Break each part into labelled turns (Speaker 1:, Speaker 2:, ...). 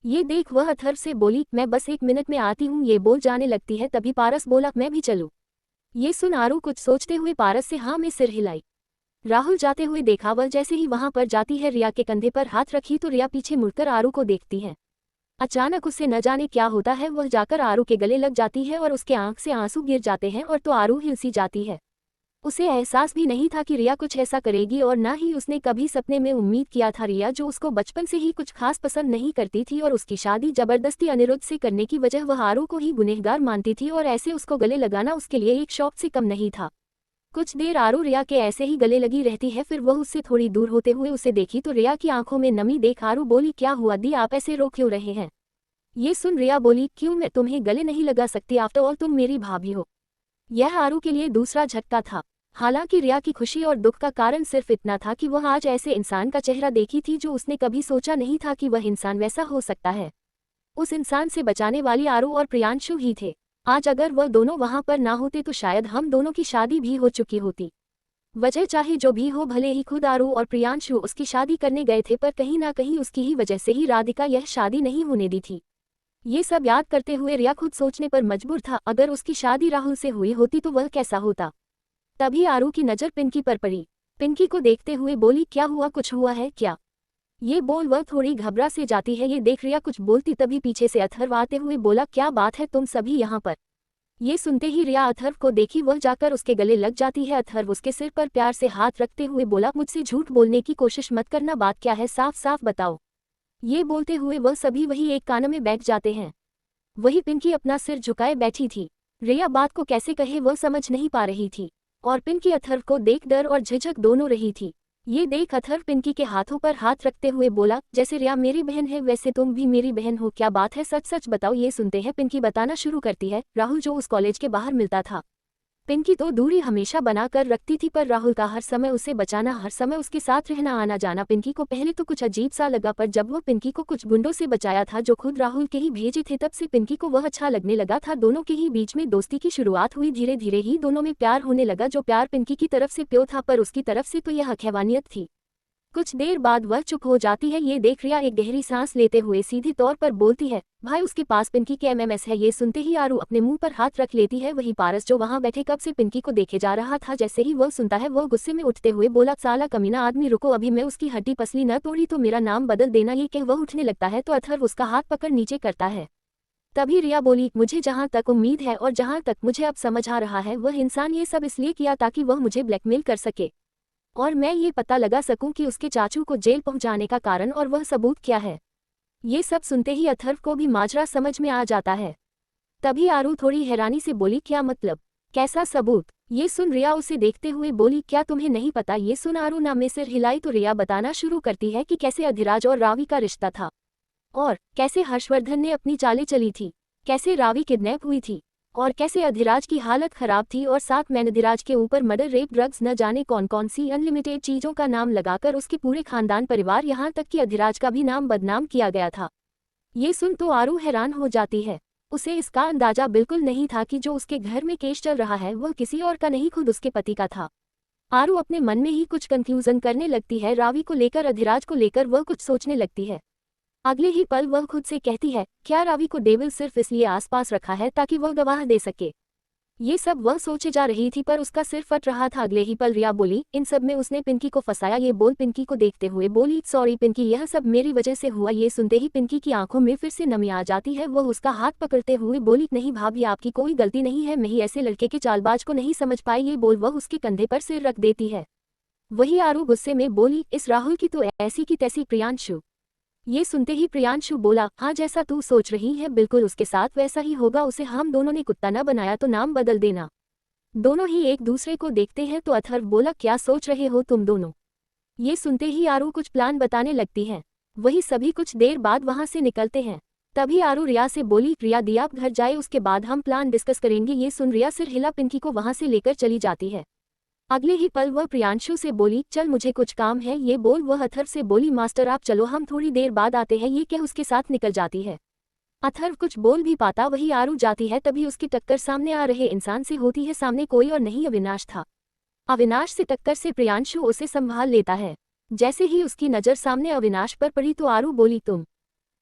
Speaker 1: ये देख वह अथर्व से बोली, मैं बस 1 मिनट में आती हूँ। ये बोल जाने लगती है, तभी पारस बोला, मैं भी चलूँ। ये सुन आरू कुछ सोचते हुए पारस से हाँ में सिर हिलाई। राहुल जाते हुए देखा, वह जैसे ही वहां पर जाती है रिया के कंधे पर हाथ रखी तो रिया पीछे मुड़कर आरू को देखती है। अचानक उससे न जाने क्या होता है, वह जाकर आरू के गले लग जाती है और उसके आंख से आंसू गिर जाते हैं और तो आरू हिल सी जाती है। उसे एहसास भी नहीं था कि रिया कुछ ऐसा करेगी और न ही उसने कभी सपने में उम्मीद किया था। रिया जो उसको बचपन से ही कुछ खास पसंद नहीं करती थी और उसकी शादी जबरदस्ती अनिरुद्ध से करने की वजह वह आरू को ही गुनहगार मानती थी और ऐसे उसको गले लगाना उसके लिए एक शौक से कम नहीं था। कुछ देर आरू रिया के ऐसे ही गले लगी रहती है, फिर वह उससे थोड़ी दूर होते हुए उसे देखी तो रिया की आंखों में नमी देख आरू बोली, क्या हुआ दी, आप ऐसे रो क्यों रहे हैं? ये सुन रिया बोली, क्यों, मैं तुम्हें गले नहीं लगा सकती, आफ्टर ऑल तुम मेरी भाभी हो। यह आरू के लिए दूसरा झटका था। हालांकि रिया की खुशी और दुख का कारण सिर्फ इतना था कि वह आज ऐसे इंसान का चेहरा देखी थी जो उसने कभी सोचा नहीं था कि वह इंसान वैसा हो सकता है। उस इंसान से बचाने वाली आरू और प्रियांशु ही थे। आज अगर वह दोनों वहां पर ना होते तो शायद हम दोनों की शादी भी हो चुकी होती। वजह चाहे जो भी हो, भले ही खुद आरू और प्रियांशु उसकी शादी करने गए थे, पर कहीं ना कहीं उसकी ही वजह से ही राधिका यह शादी नहीं होने दी थी। ये सब याद करते हुए रिया खुद सोचने पर मजबूर था, अगर उसकी शादी राहुल से हुई होती तो वह कैसा होता। तभी आरू की नजर पिंकी पर पड़ी। पिंकी को देखते हुए बोली, क्या हुआ, कुछ हुआ है क्या? ये बोल वह थोड़ी घबरा से जाती है। ये देख रिया कुछ बोलती तभी पीछे से अथर्व आते हुए बोला, क्या बात है, तुम सभी यहाँ पर? ये सुनते ही रिया अथर्व को देखी, वह जाकर उसके गले लग जाती है। अथर्व उसके सिर पर प्यार से हाथ रखते हुए बोला, मुझसे झूठ बोलने की कोशिश मत करना, बात क्या है, साफ साफ बताओ। ये बोलते हुए वह सभी वही एक कान में बैठ जाते हैं। वही पिंकी अपना सिर झुकाए बैठी थी। रिया बात को कैसे कहे वह समझ नहीं पा रही थी और पिंकी अथर्व को देख डर और झिझक दोनों रही थी। ये देख अथर्व पिंकी के हाथों पर हाथ रखते हुए बोला, जैसे रिया मेरी बहन है वैसे तुम भी मेरी बहन हो, क्या बात है, सच सच बताओ। ये सुनते हैं पिंकी बताना शुरू करती है, राहुल जो उस कॉलेज के बाहर मिलता था। पिंकी तो दूरी हमेशा बना कर रखती थी, पर राहुल का हर समय उसे बचाना, हर समय उसके साथ रहना, आना जाना पिंकी को पहले तो कुछ अजीब सा लगा, पर जब वह पिंकी को कुछ गुंडों से बचाया था जो खुद राहुल के ही भेजे थे, तब से पिंकी को वह अच्छा लगने लगा था। दोनों के ही बीच में दोस्ती की शुरुआत हुई, धीरे धीरे ही दोनों में प्यार होने लगा। जो प्यार पिंकी की तरफ से प्योर था, पर उसकी तरफ से तो यह हैवानियत थी। कुछ देर बाद वह चुप हो जाती है। ये देख रिया एक गहरी सांस लेते हुए सीधी तौर पर बोलती है, भाई उसके पास पिंकी के एमएमएस है। ये सुनते ही आरू अपने मुंह पर हाथ रख लेती है। वही पारस जो वहां बैठे कब से पिंकी को देखे जा रहा था, जैसे ही वह सुनता है वह गुस्से में उठते हुए बोला, साला कमीना आदमी, रुको, अभी मैं उसकी हड्डी पसली न तोड़ी तो मेरा नाम बदल देना। ये कह वह उठने लगता है तो अथर्व उसका हाथ पकड़ नीचे करता है। तभी रिया बोली, मुझे जहां तक उम्मीद है और जहां तक मुझे अब समझ आ रहा है, वह इंसान ये सब इसलिए किया ताकि वह मुझे ब्लैकमेल कर सके और मैं ये पता लगा सकूं कि उसके चाचू को जेल पहुंचाने का कारण और वह सबूत क्या है। ये सब सुनते ही अथर्व को भी माजरा समझ में आ जाता है। तभी आरू थोड़ी हैरानी से बोली, क्या मतलब, कैसा सबूत? ये सुन रिया उसे देखते हुए बोली, क्या तुम्हें नहीं पता? ये सुन आरू ना में सिर हिलाई तो रिया बताना शुरू करती है कि कैसे अधिराज और रावी का रिश्ता था और कैसे हर्षवर्धन ने अपनी चालें चली थी, कैसे रावी किडनैप हुई थी और कैसे अधिराज की हालत खराब थी और साथ में अधिराज के ऊपर मर्डर, रेप, ड्रग्स, न जाने कौन कौन सी अनलिमिटेड चीजों का नाम लगाकर उसके पूरे खानदान, परिवार, यहाँ तक कि अधिराज का भी नाम बदनाम किया गया था। ये सुन तो आरू हैरान हो जाती है। उसे इसका अंदाजा बिल्कुल नहीं था कि जो उसके घर में केस चल रहा है वह किसी और का नहीं, खुद उसके पति का था। आरू अपने मन में ही कुछ कंफ्यूजन करने लगती है, रावी को लेकर, अधिराज को लेकर वह कुछ सोचने लगती है। अगले ही पल वह खुद से कहती है, क्या रावी को डेविल सिर्फ इसलिए आसपास रखा है ताकि वह गवाह दे सके? ये सब वह सोचे जा रही थी पर उसका सिर फट रहा था। अगले ही पल रिया बोली, इन सब में उसने पिंकी को फंसाया। ये बोल पिंकी को देखते हुए बोली, सॉरी पिंकी, यह सब मेरी वजह से हुआ। ये सुनते ही पिंकी की आंखों में फिर से नमी आ जाती है। वह उसका हाथ पकड़ते हुए बोली, नहीं भाभी, आपकी कोई गलती नहीं है, मैं ही ऐसे लड़के के चालबाज को नहीं समझ पाई। ये बोल वह उसके कंधे पर सिर रख देती है। वही आरू गुस्से में बोली, इस राहुल की तो ऐसी की तैसी प्रियांशु। ये सुनते ही प्रियांशु बोला, हाँ जैसा तू सोच रही है बिल्कुल उसके साथ वैसा ही होगा। उसे हम दोनों ने कुत्ता न बनाया तो नाम बदल देना। दोनों ही एक दूसरे को देखते हैं तो अथर्व बोला, क्या सोच रहे हो तुम दोनों? ये सुनते ही आरू कुछ प्लान बताने लगती है। वही सभी कुछ देर बाद वहां से निकलते हैं। तभी आरू रिया से बोली, रिया दी आप घर जाए, उसके बाद हम प्लान डिस्कस करेंगे। ये सुन रिया सिर हिला पिंकी को वहां से लेकर चली जाती है। अगले ही पल वह प्रियांशु से बोली, चल मुझे कुछ काम है। ये बोल वह अथर्व से बोली, मास्टर आप चलो, हम थोड़ी देर बाद आते हैं। ये कह उसके साथ निकल जाती है। अथर्व कुछ बोल भी पाता वही आरू जाती है। तभी उसकी टक्कर सामने आ रहे इंसान से होती है। सामने कोई और नहीं अविनाश था। अविनाश से टक्कर से प्रियांशु उसे संभाल लेता है। जैसे ही उसकी नज़र सामने अविनाश पर पड़ी तो आरू बोली, तुम?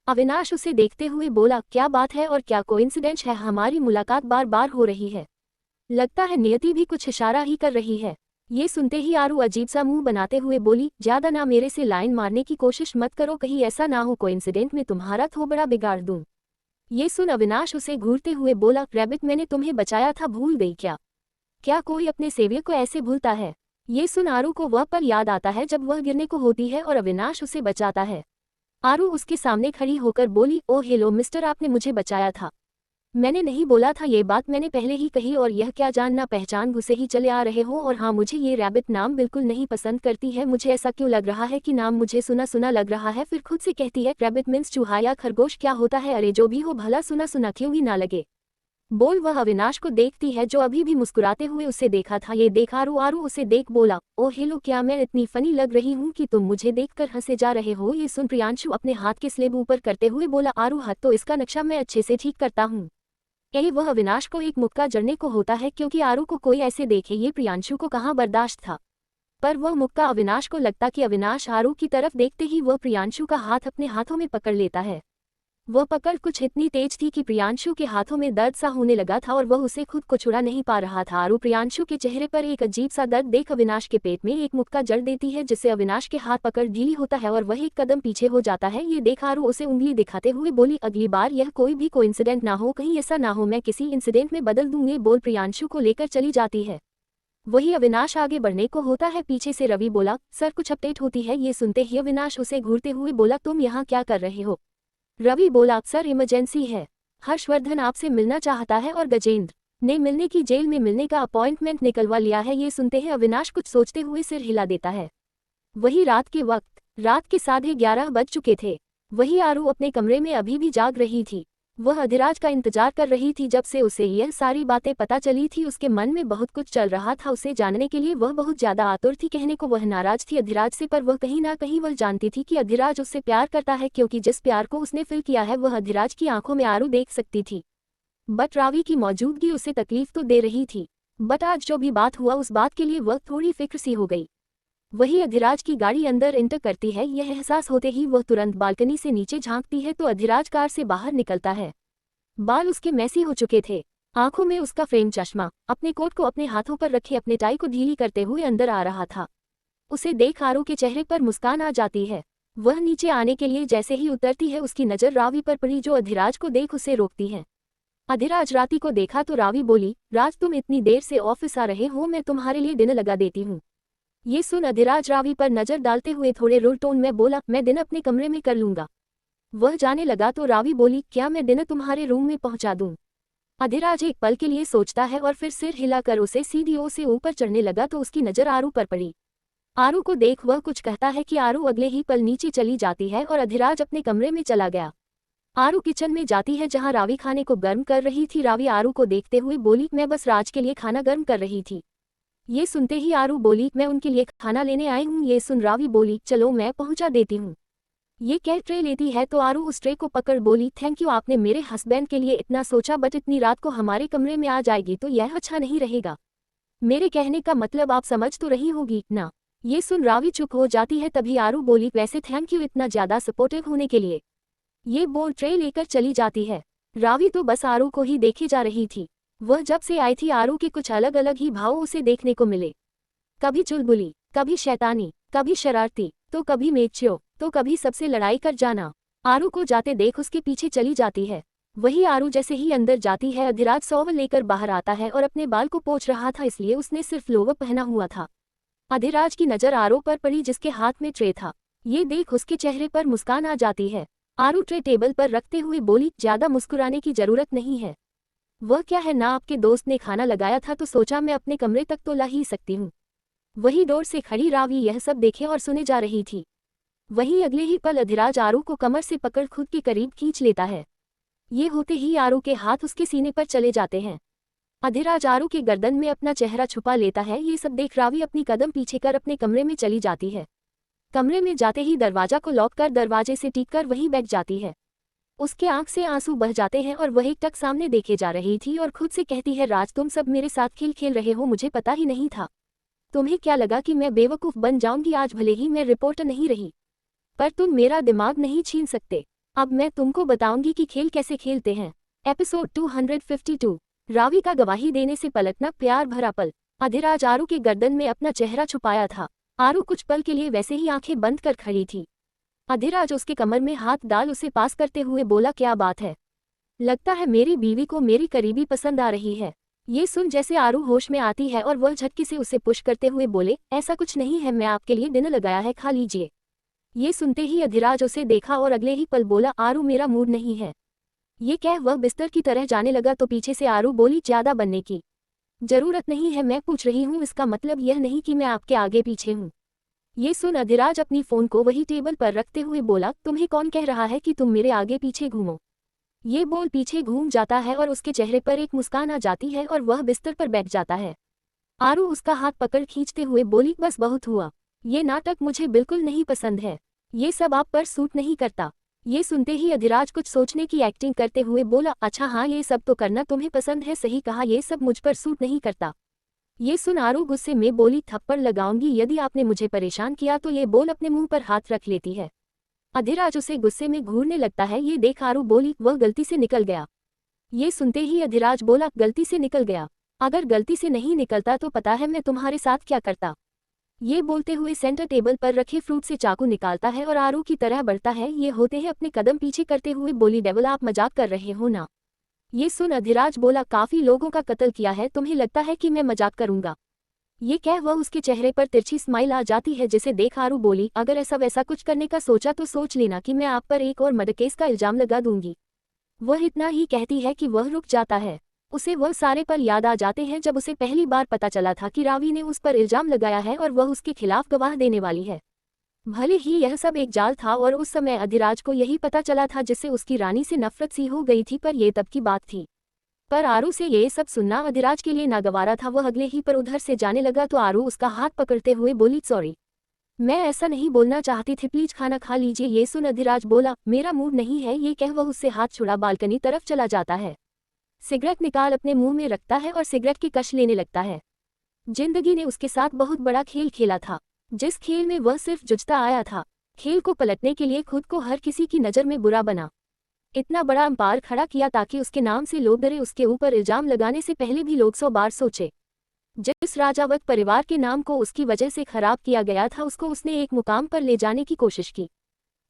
Speaker 1: अविनाश उसे देखते हुए बोला, क्या बात है और क्या कोइंसिडेंस है, हमारी मुलाकात बार बार हो रही है। लगता है नियति भी कुछ इशारा ही कर रही है। ये सुनते ही आरू अजीब सा मुंह बनाते हुए बोली, ज्यादा ना मेरे से लाइन मारने की कोशिश मत करो, कहीं ऐसा ना हो कोइंसिडेंट में तुम्हारा थोबड़ा बिगाड़ दूं। ये सुन अविनाश उसे घूरते हुए बोला, रैबिट मैंने तुम्हें बचाया था, भूल गई क्या? क्या कोई अपने सेवियर को ऐसे भूलता है? ये सुन आरू को वह पल याद आता है जब वह गिरने को होती है और अविनाश उसे बचाता है। आरू उसके सामने खड़ी होकर बोली, ओह हेलो मिस्टर, आपने मुझे बचाया था। मैंने नहीं बोला था, ये बात मैंने पहले ही कही, और यह क्या जानना पहचान घुसे ही चले आ रहे हो। और हाँ, मुझे ये रैबिट नाम बिल्कुल नहीं पसंद करती है। मुझे ऐसा क्यों लग रहा है कि नाम मुझे सुना सुना लग रहा है। फिर खुद से कहती है, रैबिट मीन्स चूहा या खरगोश, क्या होता है? अरे जो भी हो, भला सुना सुना क्यों ही ना लगे। बोल वह अविनाश को देखती है जो अभी भी मुस्कुराते हुए उसे देखा था। ये देख आरू उसे देख बोला, ओ हेलो, क्या मैं इतनी फनी लग रही हूँ कि तुम मुझे देखकर हंसे जा रहे हो? ये सुन प्रियांशु अपने हाथ के स्लेब ऊपर करते हुए बोला, आरू हाथ तो इसका नक्शा मैं अच्छे से ठीक करता हूँ। यही वह अविनाश को एक मुक्का जड़ने को होता है, क्योंकि आरू को कोई ऐसे देखे ये प्रियांशु को कहाँ बर्दाश्त था। पर वह मुक्का अविनाश को लगता कि अविनाश आरू की तरफ देखते ही वह प्रियांशु का हाथ अपने हाथों में पकड़ लेता है। वह पकड़ कुछ इतनी तेज थी कि प्रियांशु के हाथों में दर्द सा होने लगा था और वह उसे खुद को छुड़ा नहीं पा रहा था। आरू प्रियांशु के चेहरे पर एक अजीब सा दर्द देख अविनाश के पेट में एक मुक्का जड़ देती है, जिससे अविनाश के हाथ पकड़ ढीली होता है और वह एक कदम पीछे हो जाता है। ये देख आरू उसे उंगली दिखाते हुए बोली, अगली बार यह कोई भी कोइंसिडेंट ना हो, कहीं ऐसा ना हो मैं किसी इंसिडेंट में बदल दूं। ये बोल प्रियांशु को लेकर चली जाती है। वही अविनाश आगे बढ़ने को होता है, पीछे से रवि बोला, सर कुछ अपडेट होती है? ये सुनते ही अविनाश उसे घूरते हुए बोला, तुम यहाँ क्या कर रहे हो? रवि बोला, सर इमरजेंसी है, हर्षवर्धन आपसे मिलना चाहता है और गजेंद्र ने मिलने की जेल में मिलने का अपॉइंटमेंट निकलवा लिया है। ये सुनते ही अविनाश कुछ सोचते हुए सिर हिला देता है। वही रात के वक्त रात के 11:30 बज चुके थे। वही आरू अपने कमरे में अभी भी जाग रही थी। वह अधिराज का इंतजार कर रही थी। जब से उसे यह सारी बातें पता चली थी उसके मन में बहुत कुछ चल रहा था। उसे जानने के लिए वह बहुत ज्यादा आतुर थी। कहने को वह नाराज थी अधिराज से, पर वह कहीं ना कहीं वह जानती थी कि अधिराज उससे प्यार करता है, क्योंकि जिस प्यार को उसने फील किया है वह अधिराज की आंखों में आरू देख सकती थी। बट रावी की मौजूदगी उसे तकलीफ तो दे रही थी। बट आज जो भी बात हुआ उस बात के लिए वह थोड़ी फिक्र सी हो गई। वही अधिराज की गाड़ी अंदर एंटर करती है। यह एहसास होते ही वह तुरंत बालकनी से नीचे झांकती है तो अधिराज कार से बाहर निकलता है। बाल उसके मैसी हो चुके थे, आंखों में उसका फ्रेम चश्मा, अपने कोट को अपने हाथों पर रखे अपने टाई को ढीली करते हुए अंदर आ रहा था। उसे देख आरू के चेहरे पर मुस्कान आ जाती है। वह नीचे आने के लिए जैसे ही उतरती है उसकी नजर रावी पर पड़ी, जो अधिराज को देख उसे रोकती है। अधिराज राती को देखा तो रावी बोली, राज तुम इतनी देर से ऑफिस आ रहे हो, मैं तुम्हारे लिए डिनर लगा देती हूँ। ये सुन अधिराज रावी पर नजर डालते हुए थोड़े रूड टोन में बोला, मैं डिनर अपने कमरे में कर लूंगा। वह जाने लगा तो रावी बोली, क्या मैं डिनर तुम्हारे रूम में पहुंचा दूं? अधिराज एक पल के लिए सोचता है और फिर सिर हिलाकर उसे सीढ़ियों से ऊपर चढ़ने लगा तो उसकी नजर आरू पर पड़ी। आरू को देख वह कुछ कहता है कि आरू अगले ही पल नीचे चली जाती है और अधिराज अपने कमरे में चला गया। आरू किचन में जाती है जहां रावी खाने को गर्म कर रही थी। रावी आरू को देखते हुए बोली, मैं बस राज के लिए खाना गर्म कर रही थी। ये सुनते ही आरू बोली, मैं उनके लिए खाना लेने आई हूँ। ये सुन रावी बोली, चलो मैं पहुंचा देती हूँ। ये कह ट्रे लेती है तो आरू उस ट्रे को पकड़ बोली, थैंक यू, आपने मेरे हस्बैंड के लिए इतना सोचा, बट इतनी रात को हमारे कमरे में आ जाएगी तो यह अच्छा नहीं रहेगा। मेरे कहने का मतलब आप समझ तो रही होगी ना? ये सुन रावी चुप हो जाती है। तभी आरू बोली, वैसे थैंक यू इतना ज्यादा सपोर्टिव होने के लिए। ये बोल ट्रे लेकर चली जाती है। रावी तो बस आरू को ही देखे जा रही थी। वह जब से आई थी आरू के कुछ अलग अलग ही भाव उसे देखने को मिले, कभी चुलबुली, कभी शैतानी, कभी शरारती, तो कभी मेच्यो, तो कभी सबसे लड़ाई कर जाना। आरू को जाते देख उसके पीछे चली जाती है। वही आरू जैसे ही अंदर जाती है अधिराज शॉवर लेकर बाहर आता है और अपने बाल को पोंछ रहा था, इसलिए उसने सिर्फ लोवर पहना हुआ था। अधिराज की नजर आरू पर पड़ी जिसके हाथ में ट्रे था। ये देख उसके चेहरे पर मुस्कान आ जाती है। आरू ट्रे टेबल पर रखते हुए बोली, ज्यादा मुस्कुराने की जरूरत नहीं है। वह क्या है ना, आपके दोस्त ने खाना लगाया था तो सोचा मैं अपने कमरे तक तो ला ही सकती हूँ। वही डोर से खड़ी रावी यह सब देखे और सुने जा रही थी। वहीं अगले ही पल अधिराज आरू को कमर से पकड़ खुद के करीब खींच लेता है। ये होते ही आरू के हाथ उसके सीने पर चले जाते हैं। अधिराज आरू के गर्दन में अपना चेहरा छुपा लेता है। ये सब देख रावी अपनी कदम पीछे कर अपने कमरे में चली जाती है। कमरे में जाते ही दरवाजा को लॉक कर दरवाजे से टिक कर वहीं बैठ जाती है। उसके आंख से आंसू बह जाते हैं और वह एक टक सामने देखे जा रही थी और खुद से कहती है, राज तुम सब मेरे साथ खेल खेल रहे हो, मुझे पता ही नहीं था। तुम्हें क्या लगा कि मैं बेवकूफ़ बन जाऊंगी? आज भले ही मैं रिपोर्टर नहीं रही, पर तुम मेरा दिमाग नहीं छीन सकते। अब मैं तुमको बताऊंगी कि खेल कैसे खेलते हैं। एपिसोड 252। रावी का गवाही देने से पलटना, प्यार भरा पल। अधिराज आरू के गर्दन में अपना चेहरा छुपाया था। आरू कुछ पल के लिए वैसे ही आंखें बंद कर खड़ी थी। अधिराज उसके कमर में हाथ डाल उसे पास करते हुए बोला, क्या बात है? लगता है मेरी बीवी को मेरी करीबी पसंद आ रही है। ये सुन जैसे आरू होश में आती है और वह झटके से उसे पुश करते हुए बोले, ऐसा कुछ नहीं है, मैं आपके लिए डिनर लगाया है, खा लीजिए। ये सुनते ही अधिराज उसे देखा और अगले ही पल बोला, आरू मेरा मूड नहीं है। ये कह वह बिस्तर की तरह जाने लगा तो पीछे से आरू बोली, ज्यादा बनने की जरूरत नहीं है, मैं पूछ रही हूँ, इसका मतलब यह नहीं कि मैं आपके आगे पीछे हूँ। ये सुन अधिराज अपनी फोन को वही टेबल पर रखते हुए बोला, तुम्हें कौन कह रहा है कि तुम मेरे आगे पीछे घूमो? ये बोल पीछे घूम जाता है और उसके चेहरे पर एक मुस्कान आ जाती है और वह बिस्तर पर बैठ जाता है। आरू उसका हाथ पकड़ खींचते हुए बोली, बस बहुत हुआ, ये नाटक मुझे बिल्कुल नहीं पसंद है, ये सब आप पर सूट नहीं करता। ये सुनते ही अधिराज कुछ सोचने की एक्टिंग करते हुए बोला, अच्छा हाँ, ये सब तो करना तुम्हें पसंद है, सही कहा, ये सब मुझ पर सूट नहीं करता। ये सुन आरू गुस्से में बोली, थप्पड़ लगाऊंगी यदि आपने मुझे परेशान किया तो। ये बोल अपने मुंह पर हाथ रख लेती है। अधिराज उसे गुस्से में घूरने लगता है। ये देख आरू बोली, वह गलती से निकल गया। ये सुनते ही अधिराज बोला, गलती से निकल गया? अगर गलती से नहीं निकलता तो पता है मैं तुम्हारे साथ क्या करता। ये बोलते हुए सेंटर टेबल पर रखे फ्रूट से चाकू निकालता है और आरू की तरह बढ़ता है। ये होते ही अपने कदम पीछे करते हुए बोली, डेविल आप मजाक कर रहे हो ना? ये सुन अधिराज बोला, काफी लोगों का कत्ल किया है, तुम्हें लगता है कि मैं मजाक करूंगा? ये कह वह उसके चेहरे पर तिरछी स्माइल आ जाती है, जिसे देख आरू बोली, अगर ऐसा वैसा कुछ करने का सोचा तो सोच लेना कि मैं आप पर एक और मर्डर केस का इल्जाम लगा दूंगी। वह इतना ही कहती है कि वह रुक जाता है। उसे वह सारे पल याद आ जाते हैं जब उसे पहली बार पता चला था कि रावी ने उस पर इल्जाम लगाया है और वह उसके खिलाफ गवाह देने वाली है। भले ही यह सब एक जाल था और उस समय अधिराज को यही पता चला था, जिससे उसकी रानी से नफरत सी हो गई थी, पर यह तब की बात थी। पर आरू से ये सब सुनना अधिराज के लिए नागवारा था। वह अगले ही पर उधर से जाने लगा तो आरू उसका हाथ पकड़ते हुए बोली, सॉरी, मैं ऐसा नहीं बोलना चाहती थी, प्लीज खाना खा लीजिए। ये सुन अधिराज बोला, मेरा मूड नहीं है। ये कह वह उससे हाथ छुड़ा बालकनी तरफ चला जाता है। सिगरेट निकाल अपने मुंह में रखता है और सिगरेट की कश लेने लगता है। जिंदगी ने उसके साथ बहुत बड़ा खेल खेला था, जिस खेल में वह सिर्फ जुझता आया था। खेल को पलटने के लिए खुद को हर किसी की नज़र में बुरा बना। इतना बड़ा अंपायर खड़ा किया ताकि उसके नाम से लोग डरे। उसके ऊपर इल्जाम लगाने से पहले भी लोग 100 बार सोचे। जिस राजावत परिवार के नाम को उसकी वजह से खराब किया गया था, उसको उसने एक मुकाम पर ले जाने की कोशिश की।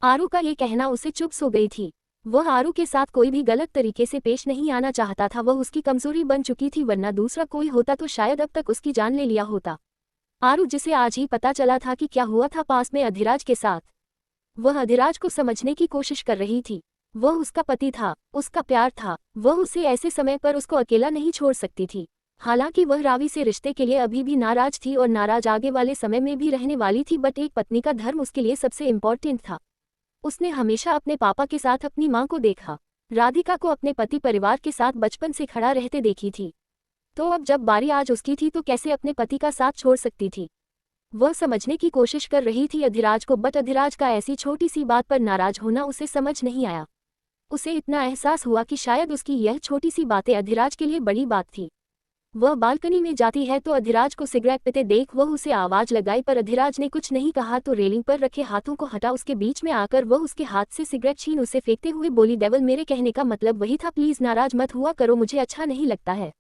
Speaker 1: आरू का ये कहना उसे चुप सो गई थी। वह आरू के साथ कोई भी गलत तरीके से पेश नहीं आना चाहता था। वह उसकी कमजोरी बन चुकी थी, वरना दूसरा कोई होता तो शायद अब तक उसकी जान ले लिया होता। आरू, जिसे आज ही पता चला था कि क्या हुआ था पास में अधिराज के साथ, वह अधिराज को समझने की कोशिश कर रही थी। वह उसका पति था, उसका प्यार था। वह उसे ऐसे समय पर उसको अकेला नहीं छोड़ सकती थी। हालांकि वह रावी से रिश्ते के लिए अभी भी नाराज थी और नाराज आगे वाले समय में भी रहने वाली थी, बट एक पत्नी का धर्म उसके लिए सबसे इम्पोर्टेंट था। उसने हमेशा अपने पापा के साथ अपनी मां को देखा, राधिका को अपने पति परिवार के साथ बचपन से खड़ा रहते देखी थी। तो अब जब बारी आज उसकी थी तो कैसे अपने पति का साथ छोड़ सकती थी? वह समझने की कोशिश कर रही थी अधिराज को, बट अधिराज का ऐसी छोटी सी बात पर नाराज होना उसे समझ नहीं आया। उसे इतना एहसास हुआ कि शायद उसकी यह छोटी सी बातें अधिराज के लिए बड़ी बात थी। वह बालकनी में जाती है तो अधिराज को सिगरेट पीते देख वह उसे आवाज लगाई, पर अधिराज ने कुछ नहीं कहा तो रेलिंग पर रखे हाथों को हटा उसके बीच में आकर वह उसके हाथ से सिगरेट छीन उसे फेंकते हुए बोली, डेविल, मेरे कहने का मतलब वही था, प्लीज नाराज मत हुआ करो, मुझे अच्छा नहीं लगता है।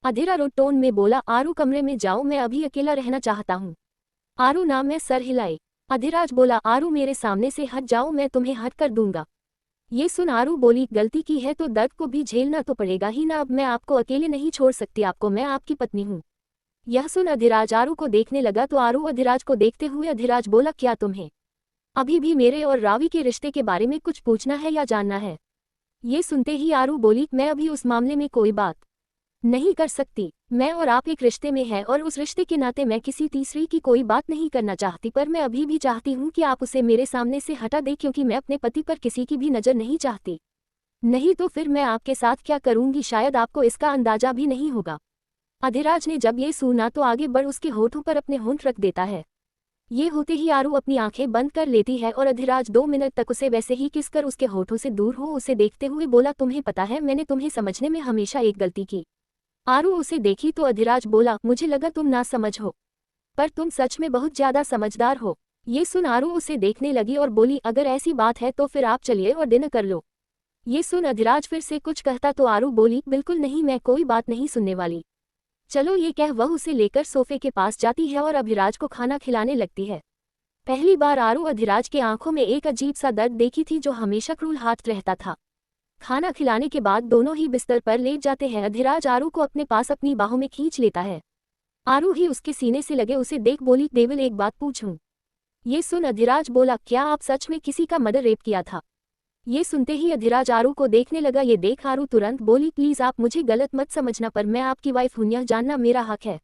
Speaker 1: अधिरा रो टोन में बोला, आरू कमरे में जाओ, मैं अभी अकेला रहना चाहता हूँ। आरू नाम में सर हिलाई। अधिराज बोला, आरू मेरे सामने से हट जाओ, मैं तुम्हें हट कर दूंगा। ये सुन आरू बोली, गलती की है तो दर्द को भी झेलना तो पड़ेगा ही ना, अब मैं आपको अकेले नहीं छोड़ सकती, आपको, मैं आपकी पत्नी हूँ। यह सुन अधिराज आरू को देखने लगा तो आरू अधिराज को देखते हुए अधिराज बोला, क्या तुम्हें अभी भी मेरे और रावी के रिश्ते के बारे में कुछ पूछना है या जानना है? ये सुनते ही आरू बोली, मैं अभी उस मामले में कोई बात नहीं कर सकती। मैं और आप एक रिश्ते में हैं और उस रिश्ते के नाते मैं किसी तीसरी की कोई बात नहीं करना चाहती, पर मैं अभी भी चाहती हूँ कि आप उसे मेरे सामने से हटा दें, क्योंकि मैं अपने पति पर किसी की भी नज़र नहीं चाहती। नहीं तो फिर मैं आपके साथ क्या करूँगी, शायद आपको इसका अंदाजा भी नहीं होगा। अधिराज ने जब ये सुना तो आगे बढ़ उसके होठों पर अपने होंठ रख देता है। ये होते ही आरू अपनी आंखें बंद कर लेती है और अधिराज 2 मिनट तक उसे वैसे ही किस कर उसके होठों से दूर हो उसे देखते हुए बोला, तुम्हें पता है मैंने तुम्हें समझने में हमेशा एक गलती की। आरू उसे देखी तो अधिराज बोला, मुझे लगा तुम ना समझ हो, पर तुम सच में बहुत ज्यादा समझदार हो। ये सुन आरू उसे देखने लगी और बोली, अगर ऐसी बात है तो फिर आप चलिए और डिनर कर लो। ये सुन अधिराज फिर से कुछ कहता तो आरू बोली, बिल्कुल नहीं, मैं कोई बात नहीं सुनने वाली। चलो, ये कह वह उसे लेकर सोफे के पास जाती है और अभिराज को खाना खिलाने लगती है। पहली बार आरू अधिराज के आंखों में एक अजीब सा दर्द देखी थी जो हमेशा क्रूर हाथ रहता था। खाना खिलाने के बाद दोनों ही बिस्तर पर लेट जाते हैं। अधिराज आरू को अपने पास अपनी बाहों में खींच लेता है। आरू ही उसके सीने से लगे उसे देख बोली, देवल एक बात पूछूं? ये सुन अधिराज बोला, क्या आप सच में किसी का मर्डर रेप किया था? ये सुनते ही अधिराज आरू को देखने लगा। ये देख आरू तुरंत बोली, प्लीज आप मुझे गलत मत समझना, पर मैं आपकी वाइफ हूं, यह जानना मेरा हक है।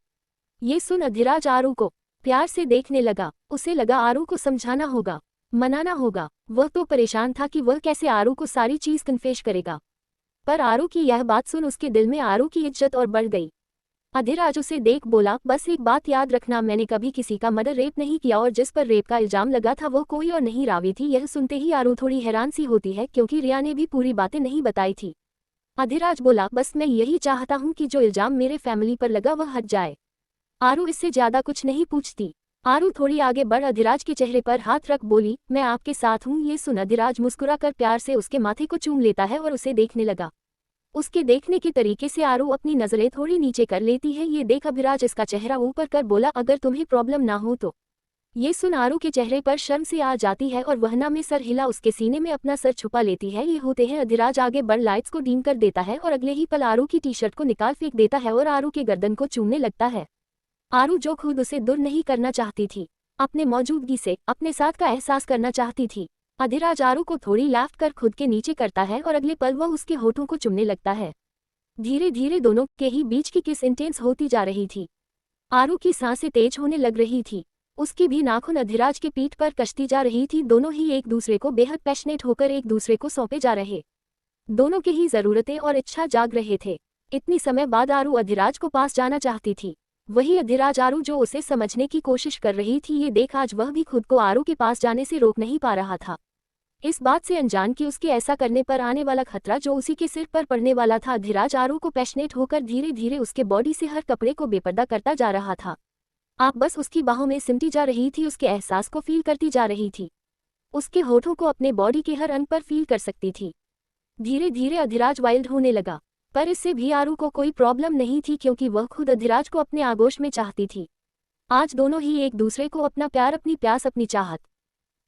Speaker 1: ये सुन अधिराज आरू को प्यार से देखने लगा। उसे लगा आरू को समझाना होगा, मनाना होगा। वह तो परेशान था कि वह कैसे आरू को सारी चीज कन्फेस करेगा। पर आरू की यह बात सुन उसके दिल में आरू की इज्जत और बढ़ गई। अधिराज उसे देख बोला, बस एक बात याद रखना, मैंने कभी किसी का मर्डर रेप नहीं किया और जिस पर रेप का इल्जाम लगा था वो कोई और नहीं रावी थी। यह सुनते ही आरू थोड़ी हैरान सी होती है क्योंकि रिया ने भी पूरी बातें नहीं बताई थी। अधिराज बोला, बस मैं यही चाहता हूँ कि जो इल्जाम मेरे फैमिली पर लगा वह हट जाए। आरू इससे ज्यादा कुछ नहीं पूछती। आरू थोड़ी आगे बढ़ अधिराज के चेहरे पर हाथ रख बोली, मैं आपके साथ हूँ। ये सुन अधिराज मुस्कुराकर प्यार से उसके माथे को चूम लेता है और उसे देखने लगा। उसके देखने के तरीके से आरू अपनी नजरें थोड़ी नीचे कर लेती है। ये देख अभिराज इसका चेहरा ऊपर कर बोला, अगर तुम्हें प्रॉब्लम ना हो तो। ये सुन आरू के चेहरे पर शर्म से आ जाती है और वह ना में सर हिला उसके सीने में अपना सर छुपा लेती है। ये होते हैं अधिराज आगे बढ़ लाइट्स को डीम कर देता है और अगले ही पल आरू की टी शर्ट को निकाल फेंक देता है और आरू के गर्दन को चूमने लगता है। आरू जो खुद उसे दूर नहीं करना चाहती थी, अपने मौजूदगी से अपने साथ का एहसास करना चाहती थी। अधिराज आरू को थोड़ी लाफ्ट कर खुद के नीचे करता है और अगले पल वह उसके होठों को चुमने लगता है। धीरे धीरे दोनों के ही बीच की किस इंटेंस होती जा रही थी। आरू की सांसें तेज होने लग रही थी। उसकी भी नाखून अधिराज के पीठ पर कसती जा रही थी। दोनों ही एक दूसरे को बेहद पैशनेट होकर एक दूसरे को सौंपे जा रहे। दोनों की ही जरूरतें और इच्छा जाग रहे थे। इतनी समय बाद आरू अधिराज को पास जाना चाहती थी। वही अधिराज आरू जो उसे समझने की कोशिश कर रही थी। ये देख आज वह भी खुद को आरू के पास जाने से रोक नहीं पा रहा था। इस बात से अनजान कि उसके ऐसा करने पर आने वाला खतरा जो उसी के सिर पर पड़ने वाला था। अधिराज आरू को पैशनेट होकर धीरे धीरे उसके बॉडी से हर कपड़े को बेपर्दा करता जा रहा था। आप बस उसकी बाहों में सिमटी जा रही थी, उसके एहसास को फील करती जा रही थी, उसके होठों को अपने बॉडी के हर अंग पर फील कर सकती थी। धीरे धीरे अधिराज वाइल्ड होने लगा, पर इससे भी आरू को कोई प्रॉब्लम नहीं थी क्योंकि वह खुद अधिराज को अपने आगोश में चाहती थी। आज दोनों ही एक दूसरे को अपना प्यार, अपनी प्यास, अपनी चाहत,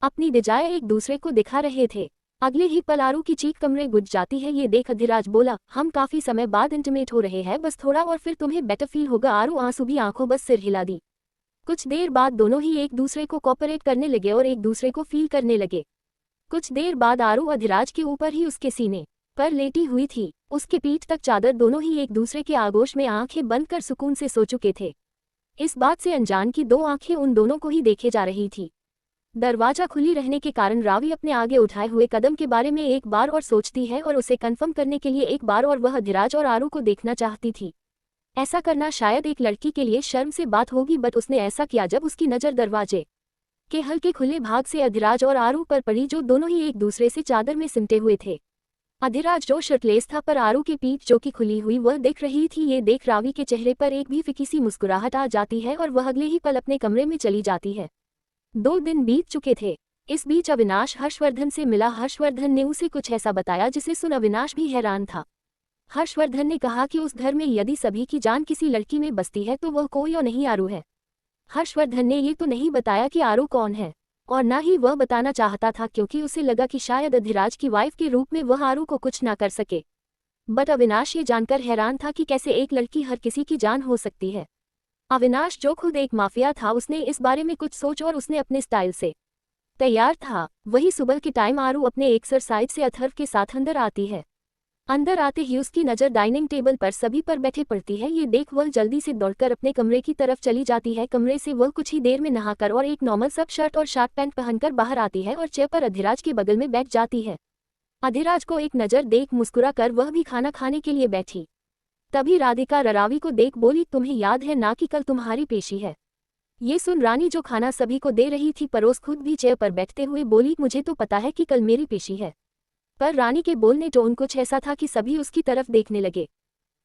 Speaker 1: अपनी डिजायर एक दूसरे को दिखा रहे थे। अगले ही पल आरू की चीख कमरे गुज जाती है। ये देख अधिराज बोला, हम काफी समय बाद इंटीमेट हो रहे हैं, बस थोड़ा और फिर तुम्हें बेटर फील होगा। आरू आंसू भी आंखों बस सिर हिला दी। कुछ देर बाद दोनों ही एक दूसरे को कोऑपरेट करने लगे और एक दूसरे को फील करने लगे। कुछ देर बाद आरू अधिराज के ऊपर ही उसके सीने पर लेटी हुई थी, उसके पीठ तक चादर। दोनों ही एक दूसरे के आगोश में आंखें बंद कर सुकून से सो चुके थे। इस बात से अनजान की दो आंखें उन दोनों को ही देखे जा रही थी। दरवाजा खुली रहने के कारण रावी अपने आगे उठाए हुए कदम के बारे में एक बार और सोचती है और उसे कंफर्म करने के लिए एक बार और वह अधिराज और आरू को देखना चाहती थी। ऐसा करना शायद एक लड़की के लिए शर्म से बात होगी, बट उसने ऐसा किया जब उसकी नज़र दरवाजे के हल्के खुले भाग से अधिराज और आरू पर पड़ी, जो दोनों ही एक दूसरे से चादर में सिमटे हुए थे। अधिराज जो शर्टलेस था, पर आरू की पीठ जो कि खुली हुई वह दिख रही थी। ये देख रावी के चेहरे पर एक भी फीकी सी मुस्कुराहट आ जाती है और वह अगले ही पल अपने कमरे में चली जाती है। 2 दिन बीत चुके थे। इस बीच अविनाश हर्षवर्धन से मिला। हर्षवर्धन ने उसे कुछ ऐसा बताया जिसे सुन अविनाश भी हैरान था। हर्षवर्धन ने कहा कि उस घर में यदि सभी की जान किसी लड़की में बसती है तो वह कोई और नहीं आरू है। हर्षवर्धन ने ये तो नहीं बताया कि आरू कौन है, और ना ही वह बताना चाहता था क्योंकि उसे लगा कि शायद अधिराज की वाइफ के रूप में वह आरू को कुछ ना कर सके। बट अविनाश ये जानकर हैरान था कि कैसे एक लड़की हर किसी की जान हो सकती है। अविनाश जो खुद एक माफिया था, उसने इस बारे में कुछ सोच और उसने अपने स्टाइल से तैयार था। वही सुबह के टाइम आरू अपने एक्सरसाइज से अथर्व के साथ अंदर आती है। अंदर आते ही उसकी नज़र डाइनिंग टेबल पर सभी पर बैठे पड़ती है। ये देख वह जल्दी से दौड़कर अपने कमरे की तरफ चली जाती है। कमरे से वह कुछ ही देर में नहाकर और एक नॉर्मल सब शर्ट और शार्ट पैंट पहनकर बाहर आती है और चेयर पर अधिराज के बगल में बैठ जाती है। अधिराज को एक नज़र देख मुस्कुरा कर वह भी खाना खाने के लिए बैठी। तभी राधिका ररावी को देख बोली, तुम्हें याद है ना कि कल तुम्हारी पेशी है? ये सुन रानी जो खाना सभी को दे रही थी परोस खुद भी चेयर पर बैठते हुए बोली, मुझे तो पता है कि कल मेरी पेशी है। पर रानी के बोलने टोन कुछ ऐसा था कि सभी उसकी तरफ देखने लगे।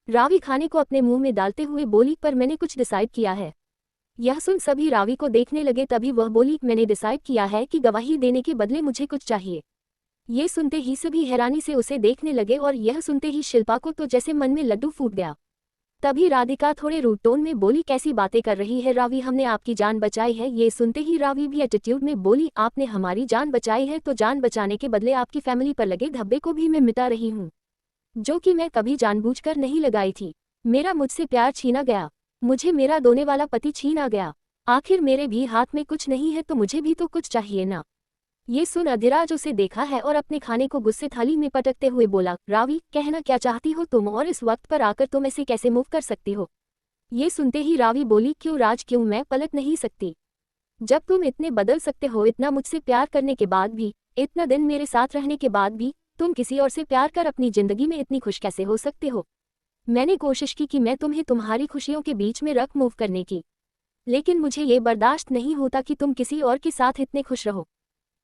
Speaker 1: रावी खाने को अपने मुंह में डालते हुए बोली, पर मैंने कुछ डिसाइड किया है। यह सुन सभी रावी को देखने लगे। तभी वह बोली, मैंने डिसाइड किया है कि गवाही देने के बदले मुझे कुछ चाहिए। ये सुनते ही सभी हैरानी से उसे देखने लगे और यह सुनते ही शिल्पा को तो जैसे मन में लड्डू फूट गया। तभी राधिका थोड़े रूड टोन में बोली, कैसी बातें कर रही है रावी, हमने आपकी जान बचाई है। ये सुनते ही रावी भी एटीट्यूड में बोली, आपने हमारी जान बचाई है तो जान बचाने के बदले आपकी फैमिली पर लगे धब्बे को भी मैं मिटा रही हूँ, जो कि मैं कभी जानबूझकर नहीं लगाई थी। मेरा मुझसे प्यार छीना गया, मुझे मेरा दोने वाला पति छीना गया। आखिर मेरे भी हाथ में कुछ नहीं है तो मुझे भी तो कुछ चाहिए ना। ये सुन अधिराज उसे देखा है और अपने खाने को गुस्से थाली में पटकते हुए बोला, रावी कहना क्या चाहती हो तुम, और इस वक्त पर आकर तुम ऐसे कैसे मूव कर सकती हो। ये सुनते ही रावी बोली, क्यों राज क्यों, मैं पलट नहीं सकती। जब तुम इतने बदल सकते हो, इतना मुझसे प्यार करने के बाद भी, इतना दिन मेरे साथ रहने के बाद भी, तुम किसी और से प्यार कर अपनी जिंदगी में इतनी खुश कैसे हो सकते हो। मैंने कोशिश की कि मैं तुम्हें तुम्हारी खुशियों के बीच में रख मूव करने की, लेकिन मुझे ये बर्दाश्त नहीं होता कि तुम किसी और के साथ इतने खुश रहो।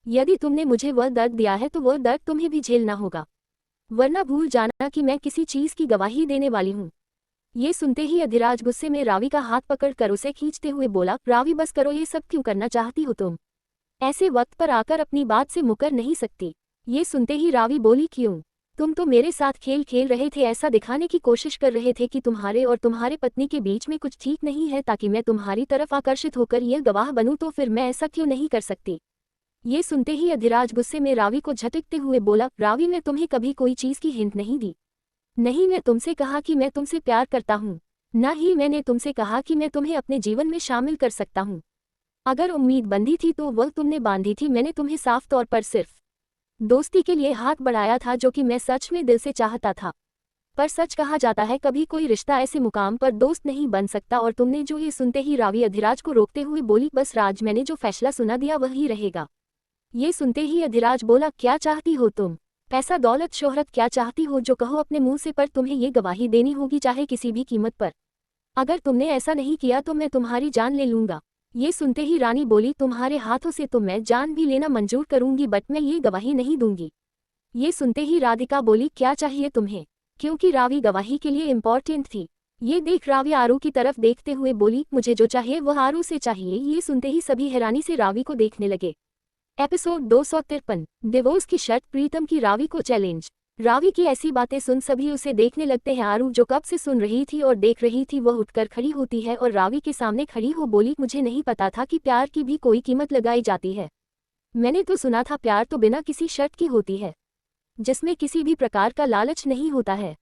Speaker 1: यदि तुमने मुझे वह दर्द दिया है तो वह दर्द तुम्हें भी झेलना होगा, वरना भूल जाना कि मैं किसी चीज की गवाही देने वाली हूँ। ये सुनते ही अधिराज गुस्से में रावी का हाथ पकड़कर उसे खींचते हुए बोला, रावी बस करो, ये सब क्यों करना चाहती हो तुम, ऐसे वक्त पर आकर अपनी बात से मुकर नहीं सकती। ये सुनते ही रावी बोली, क्यों, तुम तो मेरे साथ खेल खेल रहे थे, ऐसा दिखाने की कोशिश कर रहे थे कि तुम्हारे और तुम्हारे पत्नी के बीच में कुछ ठीक नहीं है ताकि मैं तुम्हारी तरफ आकर्षित होकर यह गवाह बनूं, तो फिर मैं ऐसा क्यों नहीं कर सकती। ये सुनते ही अधिराज गुस्से में रावी को झटकते हुए बोला, रावी मैं तुम्हें कभी कोई चीज की हिंट नहीं दी, नहीं मैं तुमसे कहा कि मैं तुमसे प्यार करता हूँ, न ही मैंने तुमसे कहा कि मैं तुम्हें अपने जीवन में शामिल कर सकता हूँ। अगर उम्मीद बंधी थी तो वह तुमने बांधी थी, मैंने तुम्हें साफ तौर पर सिर्फ दोस्ती के लिए हाथ बढ़ाया था, जो कि मैं सच में दिल से चाहता था। पर सच कहा जाता है कभी कोई रिश्ता ऐसे मुकाम पर दोस्त नहीं बन सकता, और तुमने जो। ये सुनते ही रावी अधिराज को रोकते हुए बोली, बस राज, मैंने जो फैसला सुना दिया वही रहेगा। ये सुनते ही अधिराज बोला, क्या चाहती हो तुम, पैसा दौलत शोहरत क्या चाहती हो, जो कहो अपने मुंह से, पर तुम्हें ये गवाही देनी होगी चाहे किसी भी कीमत पर। अगर तुमने ऐसा नहीं किया तो मैं तुम्हारी जान ले लूंगा। ये सुनते ही रानी बोली, तुम्हारे हाथों से तो मैं जान भी लेना मंजूर करूंगी, बट मैं ये गवाही नहीं दूंगी। ये सुनते ही राधिका बोली, क्या चाहिए तुम्हें, क्योंकि रावी गवाही के लिए इम्पोर्टेंट थी। ये देख रावी आरू की तरफ देखते हुए बोली, मुझे जो चाहिए वह आरू से चाहिए। ये सुनते ही सभी हैरानी से रावी को देखने लगे। एपिसोड 253, डिवोर्स की शर्त, प्रीतम की रावी को चैलेंज। रावी की ऐसी बातें सुन सभी उसे देखने लगते हैं। आरू जो कब से सुन रही थी और देख रही थी, वह उठकर खड़ी होती है और रावी के सामने खड़ी हो बोली, मुझे नहीं पता था कि प्यार की भी कोई कीमत लगाई जाती है। मैंने तो सुना था प्यार तो बिना किसी शर्त की होती है, जिसमें किसी भी प्रकार का लालच नहीं होता है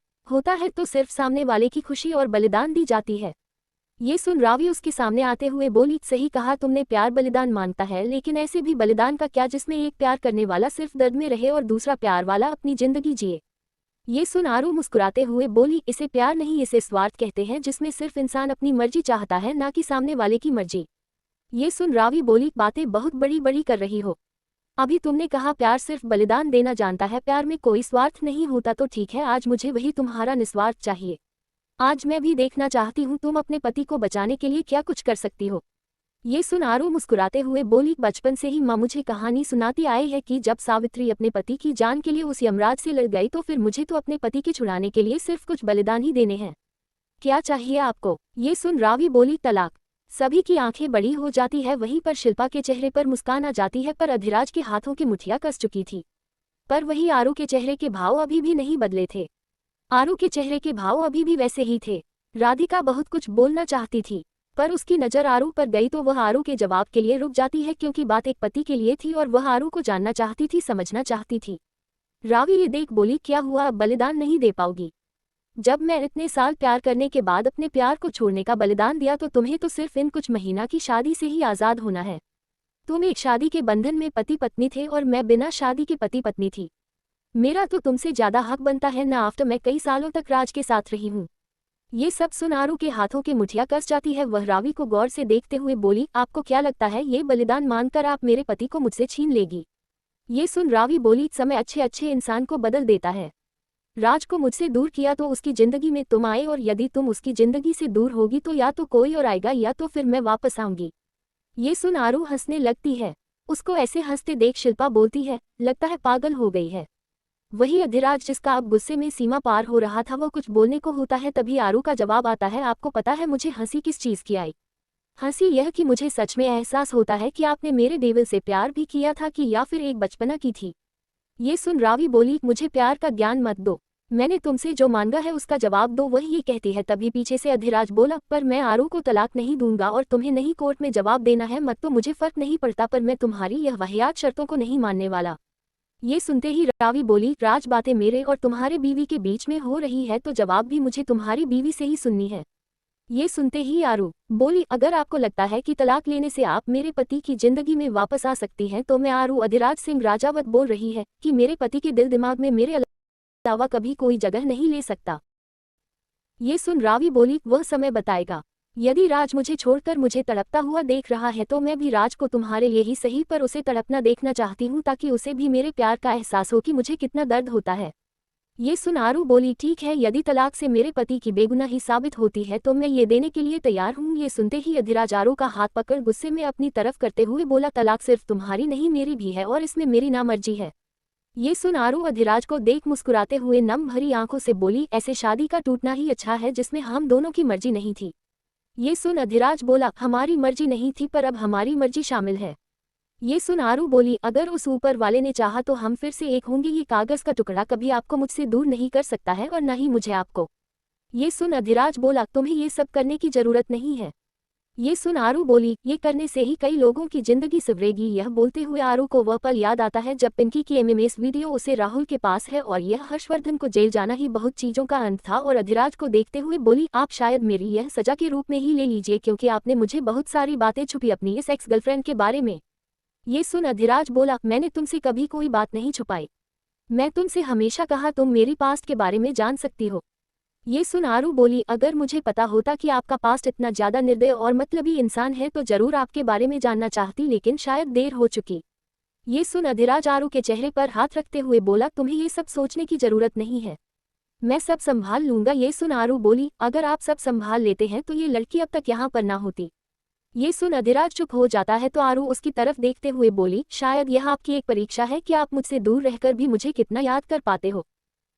Speaker 1: तो सिर्फ सामने वाले की खुशी और बलिदान दी जाती है। ये सुन रावी उसके सामने आते हुए बोली, सही कहा तुमने, प्यार बलिदान मांगता है, लेकिन ऐसे भी बलिदान का क्या जिसमें एक प्यार करने वाला सिर्फ दर्द में रहे और दूसरा प्यार वाला अपनी जिंदगी जिए। ये सुन आरू मुस्कुराते हुए बोली, इसे प्यार नहीं, इसे स्वार्थ कहते हैं, जिसमें सिर्फ इंसान अपनी मर्जी चाहता है, ना कि सामने वाले की मर्जी। ये सुन रावी बोली, बातें बहुत बड़ी बड़ी कर रही हो। अभी तुमने कहा प्यार सिर्फ बलिदान देना जानता है, प्यार में कोई स्वार्थ नहीं होता, तो ठीक है, आज मुझे वही तुम्हारा निस्वार्थ चाहिए। आज मैं भी देखना चाहती हूँ तुम अपने पति को बचाने के लिए क्या कुछ कर सकती हो। ये सुन आरू मुस्कुराते हुए बोली, बचपन से ही माँ मुझे कहानी सुनाती आई है कि जब सावित्री अपने पति की जान के लिए उस यमराज से लड़ गई, तो फिर मुझे तो अपने पति के छुड़ाने के लिए सिर्फ कुछ बलिदान ही देने हैं। क्या चाहिए आपको। ये सुन रावी बोली, तलाक। सभी की आंखें बड़ी हो जाती है, वहीं पर शिल्पा के चेहरे पर मुस्कान आ जाती है, पर अधिराज के हाथों की मुठिया कस चुकी थी। पर वही आरू के चेहरे के भाव अभी भी नहीं बदले थे। आरू के चेहरे के भाव अभी भी वैसे ही थे। राधिका बहुत कुछ बोलना चाहती थी, पर उसकी नज़र आरू पर गई तो वह आरू के जवाब के लिए रुक जाती है, क्योंकि बात एक पति के लिए थी और वह आरू को जानना चाहती थी, समझना चाहती थी। रावी ये देख बोली, क्या हुआ, अब बलिदान नहीं दे पाओगी। जब मैं इतने साल प्यार करने के बाद अपने प्यार को छोड़ने का बलिदान दिया, तो तुम्हें तो सिर्फ इन कुछ महीना की शादी से ही आज़ाद होना है। तुम एक शादी के बंधन में पति पत्नी थे और मैं बिना शादी के पति पत्नी थी। मेरा तो तुमसे ज्यादा हक बनता है ना, आफ्टर मैं कई सालों तक राज के साथ रही हूँ। ये सब सुन आरू के हाथों की मुठिया कस जाती है। वह रावी को गौर से देखते हुए बोली, आपको क्या लगता है ये बलिदान मानकर आप मेरे पति को मुझसे छीन लेगी। ये सुन रावी बोली, समय अच्छे अच्छे इंसान को बदल देता है। राज को मुझसे दूर किया तो उसकी जिंदगी में तुम आए, और यदि तुम उसकी जिंदगी से दूर होगी तो या तो कोई और आएगा या तो फिर मैं वापस आऊंगी। ये सुन आरू हंसने लगती है। उसको ऐसे हंसते देख शिल्पा बोलती है, लगता है पागल हो गई है। वही अधिराज, जिसका अब गुस्से में सीमा पार हो रहा था, वो कुछ बोलने को होता है, तभी आरू का जवाब आता है, आपको पता है मुझे हंसी किस चीज की आई। हंसी यह कि मुझे सच में एहसास होता है कि आपने मेरे देवल से प्यार भी किया था कि या फिर एक बचपना की थी। ये सुन रावी बोली, मुझे प्यार का ज्ञान मत दो, मैंने तुमसे जो मांगा है उसका जवाब दो, वही ये कहती है। तभी पीछे से अधिराज बोला, पर मैं आरू को तलाक नहीं दूंगा और तुम्हें नहीं कोर्ट में जवाब देना है मत तो मुझे फर्क नहीं पड़ता, पर मैं तुम्हारी यह वाहियात शर्तों को नहीं मानने वाला। ये सुनते ही रावी बोली, राज बातें मेरे और तुम्हारे बीवी के बीच में हो रही है तो जवाब भी मुझे तुम्हारी बीवी से ही सुननी है। ये सुनते ही आरू बोली, अगर आपको लगता है कि तलाक लेने से आप मेरे पति की जिंदगी में वापस आ सकती हैं तो मैं आरू अधिराज सिंह राजावत बोल रही है कि मेरे पति के दिल दिमाग में मेरे अलावा कभी कोई जगह नहीं ले सकता। ये सुन रावी बोली, वह समय बताएगा। यदि राज मुझे छोड़कर मुझे तड़पता हुआ देख रहा है तो मैं भी राज को तुम्हारे लिए ही सही पर उसे तड़पना देखना चाहती हूँ ताकि उसे भी मेरे प्यार का एहसास हो कि मुझे कितना दर्द होता है। ये सुन आरू बोली, ठीक है, यदि तलाक से मेरे पति की बेगुनाही साबित होती है तो मैं ये देने के लिए तैयार हूँ। ये सुनते ही अधिराज आरू का हाथ पकड़ गुस्से में अपनी तरफ करते हुए बोला, तलाक सिर्फ तुम्हारी नहीं मेरी भी है और इसमें मेरी नामर्जी है। ये सुन आरू अधिराज को देख मुस्कुराते हुए नम भरी आंखों से बोली, ऐसे शादी का टूटना ही अच्छा है जिसमें हम दोनों की मर्जी नहीं थी। ये सुन अधिराज बोला, हमारी मर्जी नहीं थी पर अब हमारी मर्जी शामिल है। ये सुन आरू बोली, अगर उस ऊपर वाले ने चाहा तो हम फिर से एक होंगे, ये कागज का टुकड़ा कभी आपको मुझसे दूर नहीं कर सकता है और न ही मुझे आपको। ये सुन अधिराज बोला, तुम्हें ये सब करने की जरूरत नहीं है। ये सुन आरू बोली, ये करने से ही कई लोगों की जिंदगी संवरेगी। यह बोलते हुए आरू को वह पल याद आता है जब पिंकी की एमएमएस वीडियो उसे राहुल के पास है और यह हर्षवर्धन को जेल जाना ही बहुत चीजों का अंत था और अधिराज को देखते हुए बोली, आप शायद मेरी यह सजा के रूप में ही ले लीजिए क्योंकि आपने मुझे बहुत सारी बातें छुपी अपनी इस एक्स गर्लफ्रेंड के बारे में। ये सुन अधिराज बोला, मैंने तुमसे कभी कोई बात नहीं छुपाई, मैं तुमसे हमेशा कहा तुम मेरी पास्ट के बारे में जान सकती हो। ये सुन आरू बोली, अगर मुझे पता होता कि आपका पास्ट इतना ज्यादा निर्दय और मतलबी इंसान है तो जरूर आपके बारे में जानना चाहती, लेकिन शायद देर हो चुकी। ये सुन अधिराज आरू के चेहरे पर हाथ रखते हुए बोला, तुम्हें ये सब सोचने की जरूरत नहीं है, मैं सब संभाल लूंगा। ये सुन आरू बोली, अगर आप सब संभाल लेते हैं तो ये लड़की अब तक यहाँ पर ना होती। ये सुन अधिराज चुप हो जाता है तो आरू उसकी तरफ देखते हुए बोली, शायद यह आपकी एक परीक्षा है कि आप मुझसे दूर रहकर भी मुझे कितना याद कर पाते हो।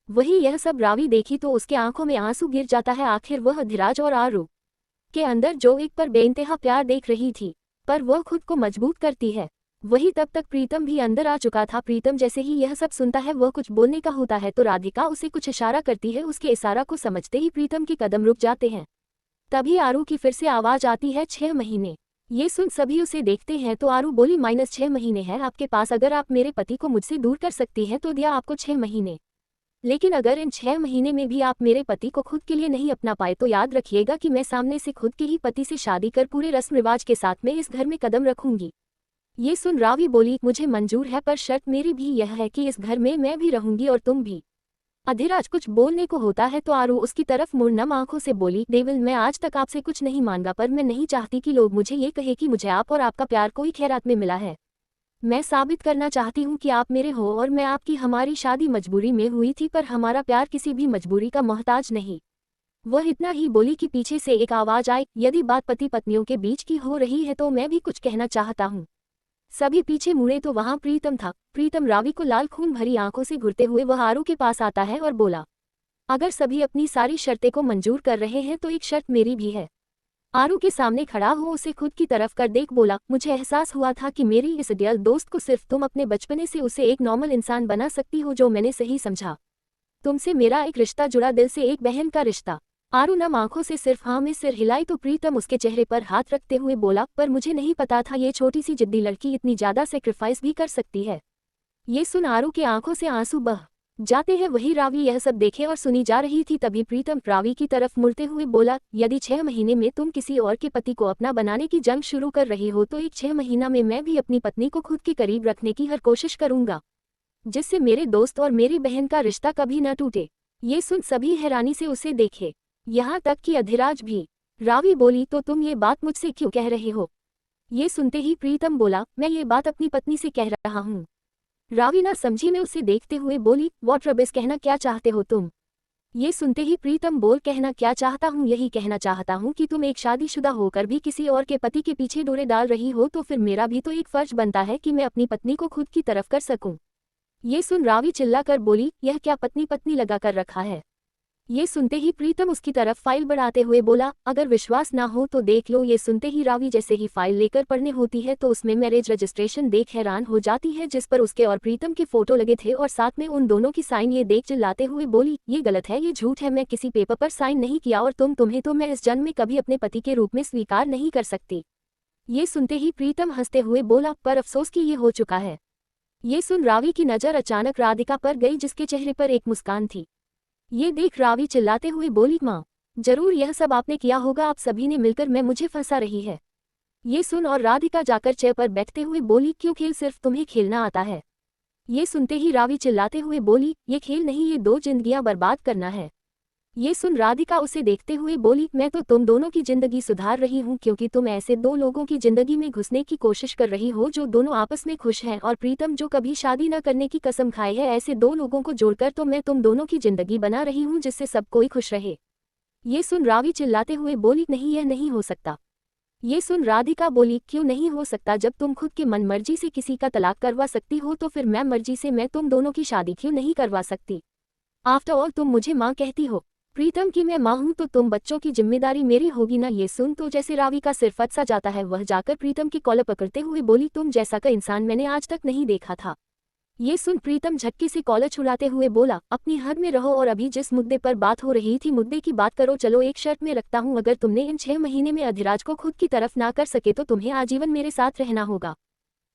Speaker 1: वही यह सब रावी देखी तो उसके आंखों में आंसू गिर जाता है। आखिर वह अधिराज और आरू के अंदर जो एक पर बेइंतहा प्यार देख रही थी, पर वह खुद को मजबूत करती है। वही तब तक प्रीतम भी अंदर आ चुका था। प्रीतम जैसे ही यह सब सुनता है वह कुछ बोलने का होता है तो राधिका उसे कुछ इशारा करती है। उसके इशारा को समझते ही प्रीतम के कदम रुक जाते हैं। तभी आरू की फिर से आवाज आती है, 6 महीने। ये सुन सभी उसे देखते हैं तो आरू बोली, -6 महीने हैं आपके पास, अगर आप मेरे पति को मुझसे दूर कर सकती हैं तो दिया आपको 6 महीने। लेकिन अगर इन 6 महीने में भी आप मेरे पति को खुद के लिए नहीं अपना पाए तो याद रखिएगा कि मैं सामने से खुद के ही पति से शादी कर पूरे रस्म रिवाज के साथ में इस घर में कदम रखूंगी। ये सुन रावी बोली, मुझे मंजूर है पर शर्त मेरी भी यह है कि इस घर में मैं भी रहूंगी और तुम भी। अधिराज कुछ बोलने को होता है तो आरू उसकी तरफ मुड़ नम आंखों से बोली, देवल मैं आज तक आपसे कुछ नहीं मांगा पर मैं नहीं चाहती कि लोग मुझे ये कहे कि मुझे आप और आपका प्यार कोई खैरात में मिला है। मैं साबित करना चाहती हूँ कि आप मेरे हो और मैं आपकी। हमारी शादी मजबूरी में हुई थी पर हमारा प्यार किसी भी मजबूरी का मोहताज नहीं। वह इतना ही बोली कि पीछे से एक आवाज आई, यदि बात पति पत्नियों के बीच की हो रही है तो मैं भी कुछ कहना चाहता हूँ। सभी पीछे मुड़े तो वहां प्रीतम था। प्रीतम रावी को लाल खून भरी आंखों से घूरते हुए वह आरू के पास आता है और बोला, अगर सभी अपनी सारी शर्तें को मंजूर कर रहे हैं तो एक शर्त मेरी भी है। आरू के सामने खड़ा हो उसे खुद की तरफ कर देख बोला, मुझे एहसास हुआ था कि मेरी इस डियर दोस्त को सिर्फ तुम अपने बचपने से उसे एक नॉर्मल इंसान बना सकती हो जो मैंने सही समझा। तुमसे मेरा एक रिश्ता जुड़ा, दिल से एक बहन का रिश्ता। आरू नम आंखों से सिर्फ हाँ में सिर हिलाई तो प्रीतम उसके चेहरे पर हाथ रखते हुए बोला, पर मुझे नहीं पता था ये छोटी सी जिद्दी लड़की इतनी ज्यादा सेक्रीफाइस भी कर सकती है। ये सुन आरू के आंखों से आंसू बह जाते हैं। वही रावी यह सब देखे और सुनी जा रही थी। तभी प्रीतम रावी की तरफ मुड़ते हुए बोला, यदि 6 महीने में तुम किसी और के पति को अपना बनाने की जंग शुरू कर रही हो तो एक 6 महीना में मैं भी अपनी पत्नी को खुद के करीब रखने की हर कोशिश करूंगा, जिससे मेरे दोस्त और मेरी बहन का रिश्ता कभी न टूटे। ये सुन सभी हैरानी से उसे देखे, यहाँ तक कि अधिराज भी। रावी बोली, तो तुम ये बात मुझसे क्यों कह रहे हो? ये सुनते ही प्रीतम बोला, मैं ये बात अपनी पत्नी से कह रहा हूँ। रावी ना समझी में उसे देखते हुए बोली, व्हाट रबिश, कहना क्या चाहते हो तुम? ये सुनते ही प्रीतम बोल, कहना क्या चाहता हूँ, यही कहना चाहता हूँ कि तुम एक शादीशुदा होकर भी किसी और के पति के पीछे डोरे डाल रही हो तो फिर मेरा भी तो एक फर्ज बनता है कि मैं अपनी पत्नी को खुद की तरफ कर सकूं। ये सुन रावी चिल्लाकर बोली, यह क्या पत्नी पत्नी लगा कर रखा है? ये सुनते ही प्रीतम उसकी तरफ फाइल बढ़ाते हुए बोला, अगर विश्वास ना हो तो देख लो। ये सुनते ही रावी जैसे ही फाइल लेकर पढ़ने होती है तो उसमें मैरिज रजिस्ट्रेशन देख हैरान हो जाती है, जिस पर उसके और प्रीतम के फोटो लगे थे और साथ में उन दोनों की साइन। ये देख चिल्लाते हुए बोली, ये गलत है, ये झूठ है, मैं किसी पेपर पर साइन नहीं किया और तुम्हें तो मैं इस जन्म में कभी अपने पति के रूप में स्वीकार नहीं कर सकती। ये सुनते ही प्रीतम हंसते हुए बोला, पर अफसोस कि ये हो चुका है। ये सुन रावी की नज़र अचानक राधिका पर गई, जिसके चेहरे पर एक मुस्कान थी। ये देख रावी चिल्लाते हुए बोली, माँ जरूर यह सब आपने किया होगा, आप सभी ने मिलकर मैं मुझे फंसा रही है। ये सुन और राधिका जाकर चेयर पर बैठते हुए बोली, क्यों खेल सिर्फ तुम्हें खेलना आता है? ये सुनते ही रावी चिल्लाते हुए बोली, ये खेल नहीं, ये 2 जिंदगियां बर्बाद करना है। ये सुन राधिका उसे देखते हुए बोली, मैं तो तुम दोनों की जिंदगी सुधार रही हूँ, क्योंकि तुम ऐसे 2 लोगों की जिंदगी में घुसने की कोशिश कर रही हो जो दोनों आपस में खुश हैं, और प्रीतम जो कभी शादी न करने की कसम खाए है। ऐसे 2 लोगों को जोड़कर तो मैं तुम दोनों की जिंदगी बना रही हूँ जिससे सब कोई खुश रहे। ये सुन रावी चिल्लाते हुए बोली, नहीं, यह नहीं हो सकता। ये सुन राधिका बोली, क्यों नहीं हो सकता? जब तुम खुद के मन मर्जी से किसी का तलाक करवा सकती हो तो फिर मैं मर्जी से मैं तुम दोनों की शादी क्यों नहीं करवा सकती? आफ्टर ऑल तुम मुझे माँ कहती हो प्रीतम की, मैं माँ हूं तो तुम बच्चों की जिम्मेदारी मेरी होगी ना। ये सुन तो जैसे रावी का सिर फट सा जाता है, वह जाकर प्रीतम की कॉलर पकड़ते हुए बोली, तुम जैसा का इंसान मैंने आज तक नहीं देखा था। ये सुन प्रीतम झटके से कॉलर छुड़ाते हुए बोला, अपनी हद में रहो और अभी जिस मुद्दे पर बात हो रही थी मुद्दे की बात करो। चलो एक शर्त में रखता हूँ, अगर तुमने इन 6 महीने में अधिराज को खुद की तरफ ना कर सके तो तुम्हें आजीवन मेरे साथ रहना होगा।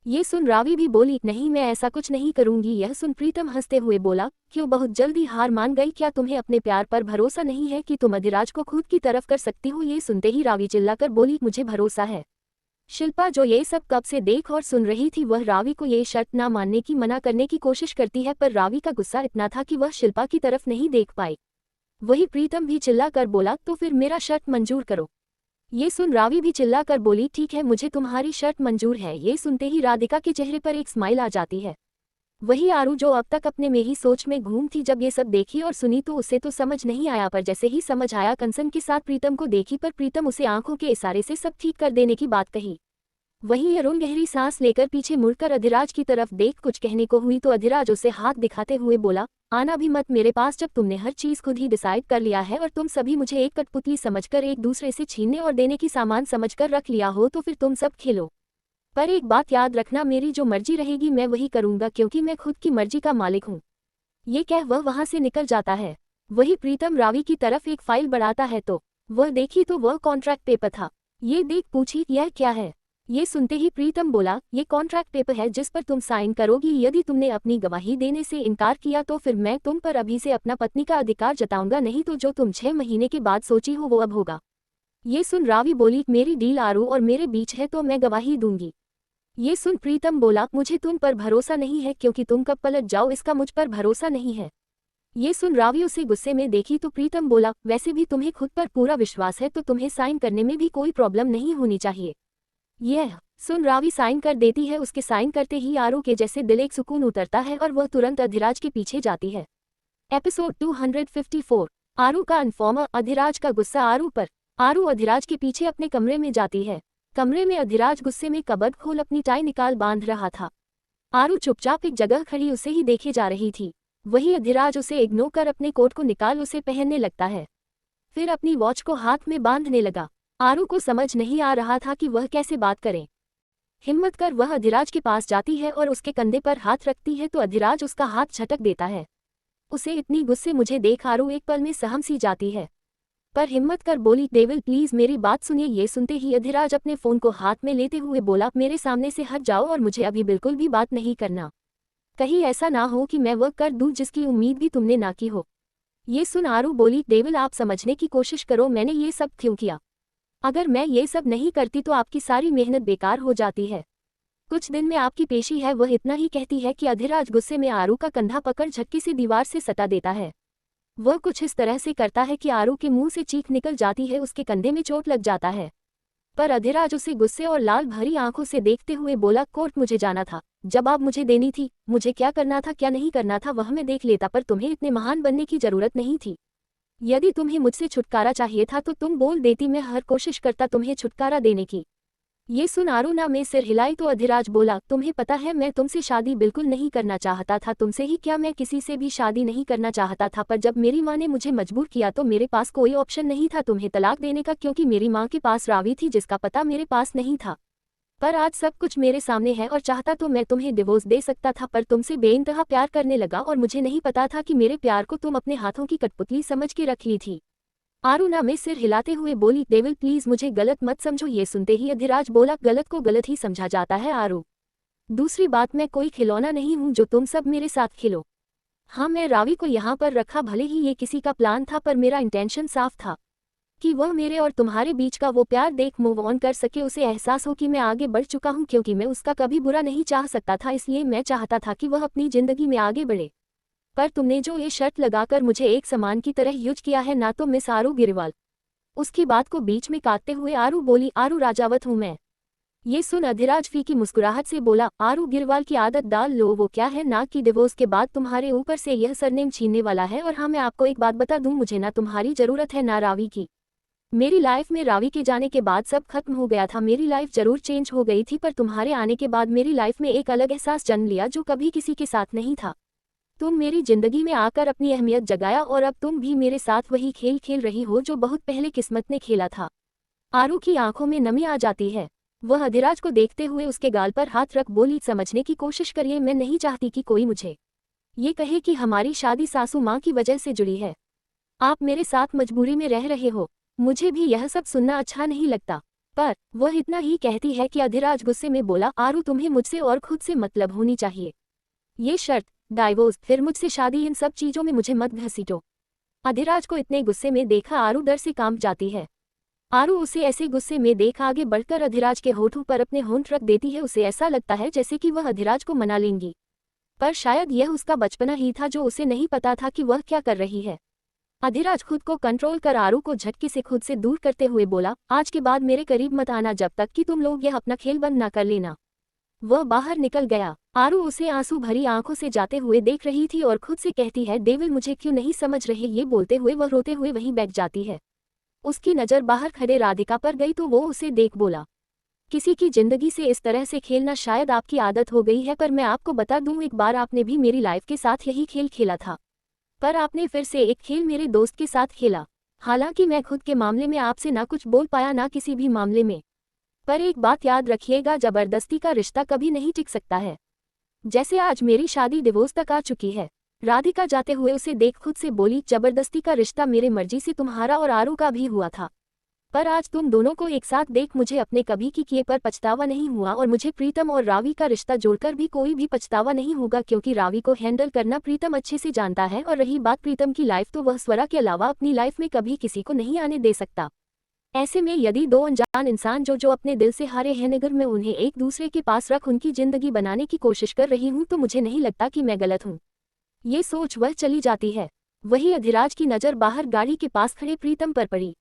Speaker 1: ये सुन रावी भी बोली, नहीं, मैं ऐसा कुछ नहीं करूंगी। यह सुन प्रीतम हंसते हुए बोला, क्यों बहुत जल्दी हार मान गई? क्या तुम्हें अपने प्यार पर भरोसा नहीं है कि तुम अधिराज को खुद की तरफ कर सकती हो? ये सुनते ही रावी चिल्लाकर बोली, मुझे भरोसा है। शिल्पा जो ये सब कब से देख और सुन रही थी, वह रावी को ये शर्त ना मानने की मना करने की कोशिश करती है, पर रावी का गुस्सा इतना था कि वह शिल्पा की तरफ नहीं देख पाई। वही प्रीतम भी चिल्ला कर बोला, तो फिर मेरा शर्त मंजूर करो। ये सुन रावी भी चिल्ला कर बोली, ठीक है, मुझे तुम्हारी शर्त मंजूर है। ये सुनते ही राधिका के चेहरे पर एक स्माइल आ जाती है। वही आरू जो अब तक अपने में ही सोच में घूम थी, जब ये सब देखी और सुनी तो उसे तो समझ नहीं आया, पर जैसे ही समझ आया कंसन के साथ प्रीतम को देखी, पर प्रीतम उसे आंखों के इशारे से सब ठीक कर देने की बात कही। वहीं अरुण गहरी सांस लेकर पीछे मुड़कर अधिराज की तरफ देख कुछ कहने को हुई तो अधिराज उसे हाथ दिखाते हुए बोला, आना भी मत मेरे पास, जब तुमने हर चीज खुद ही डिसाइड कर लिया है और तुम सभी मुझे एक कठपुतली समझकर एक दूसरे से छीनने और देने की सामान समझकर रख लिया हो तो फिर तुम सब खेलो। पर एक बात याद रखना, मेरी जो मर्जी रहेगी मैं वही करूंगा, क्योंकि मैं खुद की मर्जी का मालिक हूँ। ये कह वह वहां से निकल जाता है। वही प्रीतम रावी की तरफ एक फाइल बढ़ाता है तो वह देखी तो वह कॉन्ट्रैक्ट पेपर था। ये देख पूछी, यह क्या है? ये सुनते ही प्रीतम बोला, ये कॉन्ट्रैक्ट पेपर है जिस पर तुम साइन करोगी। यदि तुमने अपनी गवाही देने से इनकार किया तो फिर मैं तुम पर अभी से अपना पत्नी का अधिकार जताऊंगा, नहीं तो जो तुम 6 महीने के बाद सोची हो वो अब होगा। ये सुन रावी बोली, मेरी डील आरू और मेरे बीच है तो मैं गवाही दूंगी। ये सुन प्रीतम बोला, मुझे तुम पर भरोसा नहीं है, क्योंकि तुम कब पलट जाओ इसका मुझ पर भरोसा नहीं है। ये सुन रावी उसे गुस्से में देखी तो प्रीतम बोला, वैसे भी तुम्हें खुद पर पूरा विश्वास है तो तुम्हें साइन करने में भी कोई प्रॉब्लम नहीं होनी चाहिए। यह सुन रावी साइन कर देती है। उसके साइन करते ही आरू के जैसे दिल एक सुकून उतरता है और वह तुरंत अधिराज के पीछे जाती है। एपिसोड 254 आरू का इन्फॉर्मर। अधिराज का गुस्सा आरू पर। आरू अधिराज के पीछे अपने कमरे में जाती है। कमरे में अधिराज गुस्से में कबर्ड खोल अपनी टाई निकाल बांध रहा था। आरू चुपचाप एक जगह खड़ी उसे ही देखे जा रही थी। वही अधिराज उसे इग्नोर कर अपने कोट को निकाल उसे पहनने लगता है, फिर अपनी वॉच को हाथ में बांधने लगा। आरू को समझ नहीं आ रहा था कि वह कैसे बात करे। हिम्मत कर वह अधिराज के पास जाती है और उसके कंधे पर हाथ रखती है तो अधिराज उसका हाथ झटक देता है। उसे इतनी गुस्से मुझे देख आरू एक पल में सहम सी जाती है, पर हिम्मत कर बोली, डेविल प्लीज मेरी बात सुनिए। ये सुनते ही अधिराज अपने फोन को हाथ में लेते हुए बोला, मेरे सामने से हट जाओ और मुझे अभी बिल्कुल भी बात नहीं करना। कहीं ऐसा ना हो कि मैं वह कर दूं जिसकी उम्मीद भी तुमने ना की हो। ये सुन आरू बोली, डेविल आप समझने की कोशिश करो, मैंने ये सब क्यों किया? अगर मैं ये सब नहीं करती तो आपकी सारी मेहनत बेकार हो जाती है। कुछ दिन में आपकी पेशी है। वह इतना ही कहती है कि अधिराज गुस्से में आरू का कंधा पकड़ झटके से दीवार से सटा देता है। वह कुछ इस तरह से करता है कि आरू के मुंह से चीख निकल जाती है, उसके कंधे में चोट लग जाता है। पर अधिराज उसे गुस्से और लाल भरी आंखों से देखते हुए बोला, कोर्ट मुझे जाना था, जवाब मुझे देनी थी, मुझे क्या करना था क्या नहीं करना था वह मैं देख लेता, पर तुम्हें इतने महान बनने की जरूरत नहीं थी। यदि तुम्हें मुझसे छुटकारा चाहिए था तो तुम बोल देती, मैं हर कोशिश करता तुम्हें छुटकारा देने की। ये सुन आरू में सिर हिलाई तो अधिराज बोला, तुम्हें पता है मैं तुमसे शादी बिल्कुल नहीं करना चाहता था। तुमसे ही क्या, मैं किसी से भी शादी नहीं करना चाहता था, पर जब मेरी माँ ने मुझे मजबूर किया तो मेरे पास कोई ऑप्शन नहीं था तुम्हें तलाक देने का, क्योंकि मेरी माँ के पास रावी थी जिसका पता मेरे पास नहीं था। पर आज सब कुछ मेरे सामने है और चाहता तो मैं तुम्हें डिवोर्स दे सकता था, पर तुमसे बेइंतहा प्यार करने लगा और मुझे नहीं पता था कि मेरे प्यार को तुम अपने हाथों की कठपुतली समझ के रख ली थी। आरुणा में सिर हिलाते हुए बोली, देवल प्लीज मुझे गलत मत समझो। ये सुनते ही अधिराज बोला, गलत को गलत ही समझा जाता है आरू। दूसरी बात, मैं कोई खिलौना नहीं हूँ जो तुम सब मेरे साथ खिलो। हाँ, मैं रावी को यहाँ पर रखा, भले ही ये किसी का प्लान था, पर मेरा इंटेंशन साफ था कि वह मेरे और तुम्हारे बीच का वो प्यार देख मूव ऑन कर सके, उसे एहसास हो कि मैं आगे बढ़ चुका हूँ, क्योंकि मैं उसका कभी बुरा नहीं चाह सकता था, इसलिए मैं चाहता था कि वह अपनी जिंदगी में आगे बढ़े। पर तुमने जो ये शर्त लगाकर मुझे एक समान की तरह यूज किया है ना, तो मिस आरू गिरवाल। उसकी बात को बीच में काटते हुए आरू बोली, आरू राजावत हूँ मैं। ये सुन अधिराज फीकी मुस्कुराहट से बोला, आरू गिरवाल की आदत डाल लो, वो क्या है ना कि डिवोर्स के बाद तुम्हारे ऊपर से यह सरनेम छीनने वाला है। और हाँ, मैं आपको एक बात बता दूं, मुझे ना तुम्हारी जरूरत है ना रावी की। मेरी लाइफ में रावी के जाने के बाद सब खत्म हो गया था। मेरी लाइफ जरूर चेंज हो गई थी, पर तुम्हारे आने के बाद मेरी लाइफ में एक अलग एहसास जन्म लिया जो कभी किसी के साथ नहीं था। तुम मेरी जिंदगी में आकर अपनी अहमियत जगाया और अब तुम भी मेरे साथ वही खेल खेल रही हो जो बहुत पहले किस्मत ने खेला था। आरू की आंखों में नमी आ जाती है। वह अधिराज को देखते हुए उसके गाल पर हाथ रख बोली, समझने की कोशिश करिए, मैं नहीं चाहती कि कोई मुझे ये कहे कि हमारी शादी सासू माँ की वजह से जुड़ी है। आप मेरे साथ मजबूरी में रह रहे हो। मुझे भी यह सब सुनना अच्छा नहीं लगता। पर वह इतना ही कहती है कि अधिराज गुस्से में बोला, आरू तुम्हें मुझसे और खुद से मतलब होनी चाहिए। ये शर्त, डाइवोर्स, फिर मुझसे शादी, इन सब चीजों में मुझे मत घसीटो। अधिराज को इतने गुस्से में देखा आरू डर से कांप जाती है। आरू उसे ऐसे गुस्से में देख आगे बढ़कर अधिराज के होठों पर अपने होंठ रख देती है। उसे ऐसा लगता है जैसे कि वह अधिराज को मना लेंगी, पर शायद यह उसका बचपना ही था जो उसे नहीं पता था कि वह क्या कर रही है। अधिराज खुद को कंट्रोल कर आरू को झटके से खुद से दूर करते हुए बोला, आज के बाद मेरे करीब मत आना जब तक कि तुम लोग यह अपना खेल बंद न कर लेना। वह बाहर निकल गया। आरू उसे आंसू भरी आंखों से जाते हुए देख रही थी और खुद से कहती है, देविल मुझे क्यों नहीं समझ रहे। ये बोलते हुए वह रोते हुए वहीं बैठ जाती है। उसकी नज़र बाहर खड़े राधिका पर गई तो वो उसे देख बोला, किसी की जिंदगी से इस तरह से खेलना शायद आपकी आदत हो गई है, पर मैं आपको बता दूं, एक बार आपने भी मेरी लाइफ के साथ यही खेल खेला था, पर आपने फिर से एक खेल मेरे दोस्त के साथ खेला। हालांकि मैं खुद के मामले में आपसे ना कुछ बोल पाया ना किसी भी मामले में, पर एक बात याद रखिएगा, जबरदस्ती का रिश्ता कभी नहीं टिक सकता है। जैसे आज मेरी शादी डिवोर्स तक आ चुकी है। राधिका जाते हुए उसे देख खुद से बोली, जबरदस्ती का रिश्ता मेरे मर्जी से तुम्हारा और आरू का भी हुआ था, पर आज तुम दोनों को एक साथ देख मुझे अपने कभी की किए पर पछतावा नहीं हुआ, और मुझे प्रीतम और रावी का रिश्ता जोड़कर भी कोई भी पछतावा नहीं होगा, क्योंकि रावी को हैंडल करना प्रीतम अच्छे से जानता है। और रही बात प्रीतम की लाइफ, तो वह स्वरा के अलावा अपनी लाइफ में कभी किसी को नहीं आने दे सकता। ऐसे में यदि दो अनजान इंसान जो अपने दिल से हारे हैं, अगर मैं उन्हें एक दूसरे के पास रख उनकी जिंदगी बनाने की कोशिश कर रही हूँ, तो मुझे नहीं लगता कि मैं गलत हूँ। ये सोच वह चली जाती है। वही अधिराज की नज़र बाहर गाड़ी के पास खड़े प्रीतम पर पड़ी।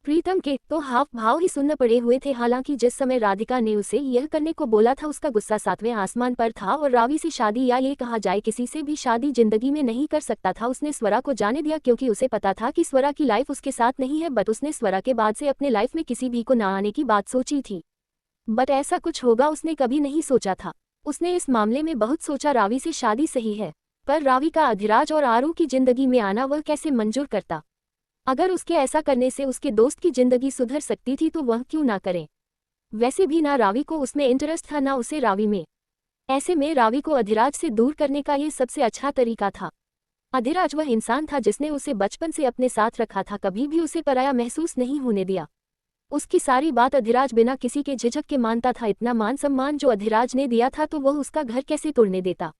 Speaker 1: प्रीतम के तो हाव भाव ही सुन्न पड़े हुए थे। हालांकि जिस समय राधिका ने उसे यह करने को बोला था उसका गुस्सा 7वें आसमान पर था, और रावी से शादी, या ये कहा जाए किसी से भी शादी, जिंदगी में नहीं कर सकता था। उसने स्वरा को जाने दिया क्योंकि उसे पता था कि स्वरा की लाइफ उसके साथ नहीं है, बट उसने स्वरा के बाद से अपने लाइफ में किसी भी को ना आने की बात सोची थी, बट ऐसा कुछ होगा उसने कभी नहीं सोचा था। उसने इस मामले में बहुत सोचा, रावी से शादी सही है, पर रावी का अधिराज और आरू की जिंदगी में आना वह कैसे मंजूर करता। अगर उसके ऐसा करने से उसके दोस्त की जिंदगी सुधर सकती थी तो वह क्यों ना करे। वैसे भी ना रावी को उसमें इंटरेस्ट था ना उसे रावी में। ऐसे में रावी को अधिराज से दूर करने का ये सबसे अच्छा तरीका था। अधिराज वह इंसान था जिसने उसे बचपन से अपने साथ रखा था, कभी भी उसे पराया महसूस नहीं होने दिया। उसकी सारी बात अधिराज बिना किसी के झिझक के मानता था। इतना मान सम्मान जो अधिराज ने दिया था तो वह उसका घर कैसे तोड़ने देता।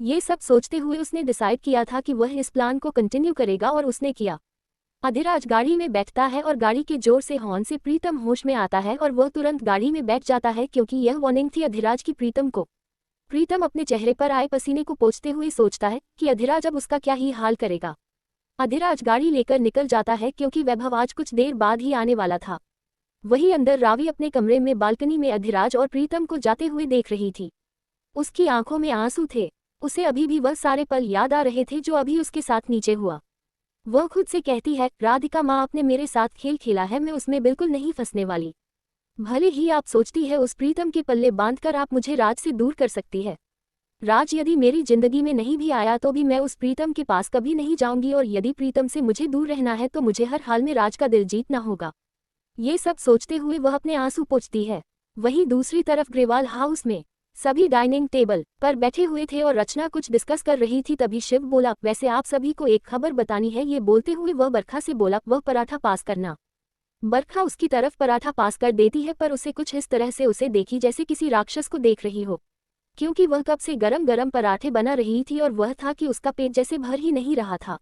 Speaker 1: ये सब सोचते हुए उसने डिसाइड किया था कि वह इस प्लान को कंटिन्यू करेगा, और उसने किया। अधिराज गाड़ी में बैठता है और गाड़ी के जोर से हॉर्न से प्रीतम होश में आता है और वह तुरंत गाड़ी में बैठ जाता है, क्योंकि यह वार्निंग थी अधिराज की प्रीतम को। प्रीतम अपने चेहरे पर आए पसीने को पोंछते हुए सोचता है कि अधिराज अब उसका क्या ही हाल करेगा। अधिराज गाड़ी लेकर निकल जाता है क्योंकि वैभव आज कुछ देर बाद ही आने वाला था। वहीं अंदर रावी अपने कमरे में बालकनी में अधिराज और प्रीतम को जाते हुए देख रही थी। उसकी आंखों में आंसू थे। उसे अभी भी वह सारे पल याद आ रहे थे जो अभी उसके साथ नीचे हुआ। वह खुद से कहती है, राधिका माँ आपने मेरे साथ खेल खेला है, मैं उसमें बिल्कुल नहीं फंसने वाली। भले ही आप सोचती है उस प्रीतम के पल्ले बांधकर आप मुझे राज से दूर कर सकती है। राज यदि मेरी जिंदगी में नहीं भी आया तो भी मैं उस प्रीतम के पास कभी नहीं जाऊंगी, और यदि प्रीतम से मुझे दूर रहना है तो मुझे हर हाल में राज का दिल जीतना होगा। ये सब सोचते हुए वह अपने आंसू पोंछती है। वहीं दूसरी तरफ ग्रेवाल हाउस में सभी डाइनिंग टेबल पर बैठे हुए थे और रचना कुछ डिस्कस कर रही थी। तभी शिव बोला, वैसे आप सभी को एक खबर बतानी है। ये बोलते हुए वह बरखा से बोला, वह पराठा पास करना। बरखा उसकी तरफ पराठा पास कर देती है, पर उसे कुछ इस तरह से उसे देखी जैसे किसी राक्षस को देख रही हो, क्योंकि वह कब से गरम गरम पराठे बना रही थी और वह था कि उसका पेट जैसे भर ही नहीं रहा था।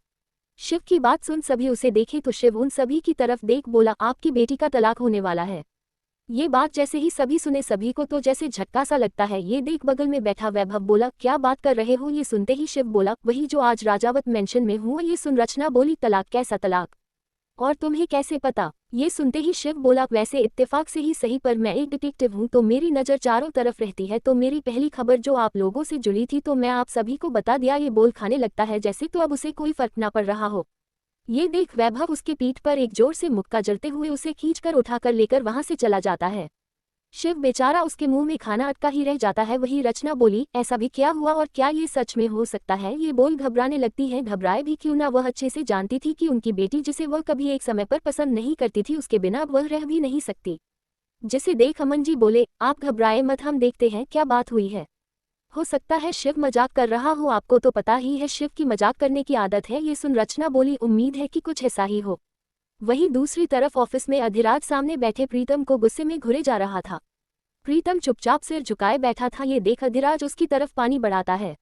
Speaker 1: शिव की बात सुन सभी उसे देखे तो शिव उन सभी की तरफ देख बोला, आपकी बेटी का तलाक होने वाला है। ये बात जैसे ही सभी सुने सभी को तो जैसे झटका सा लगता है। ये देख बगल में बैठा वैभव बोला, क्या बात कर रहे हो। ये सुनते ही शिव बोला, वही जो आज राजावत मेंशन में हूँ। ये सुन रचना बोली, तलाक? कैसा तलाक, और तुम्हें कैसे पता। ये सुनते ही शिव बोला, वैसे इत्तेफाक से ही सही, पर मैं एक डिटेक्टिव हूँ तो मेरी नज़र चारों तरफ रहती है। तो मेरी पहली खबर जो आप लोगों से जुड़ी थी तो मैं आप सभी को बता दिया। ये बोल खाने लगता है जैसे तो अब उसे कोई फर्क ना पड़ रहा हो। ये देख वैभव उसके पीठ पर एक जोर से मुक्का जलते हुए उसे खींचकर उठाकर लेकर वहां से चला जाता है। शिव बेचारा उसके मुंह में खाना अटका ही रह जाता है। वही रचना बोली, ऐसा भी क्या हुआ और क्या ये सच में हो सकता है। ये बोल घबराने लगती है। घबराए भी क्यों ना, वह अच्छे से जानती थी कि उनकी बेटी जिसे वह कभी एक समय पर पसंद नहीं करती थी, उसके बिना अब वह रह भी नहीं सकती। जिसे देख अमन जी बोले, आप घबराए मत, हम देखते हैं क्या बात हुई है। हो सकता है शिव मजाक कर रहा हो, आपको तो पता ही है शिव की मजाक करने की आदत है। ये सुन रचना बोली, उम्मीद है कि कुछ ऐसा ही हो। वहीं दूसरी तरफ ऑफिस में अधिराज सामने बैठे प्रीतम को गुस्से में घुरे जा रहा था। प्रीतम चुपचाप सिर झुकाए बैठा था। ये देख अधिराज उसकी तरफ पानी बढ़ाता है।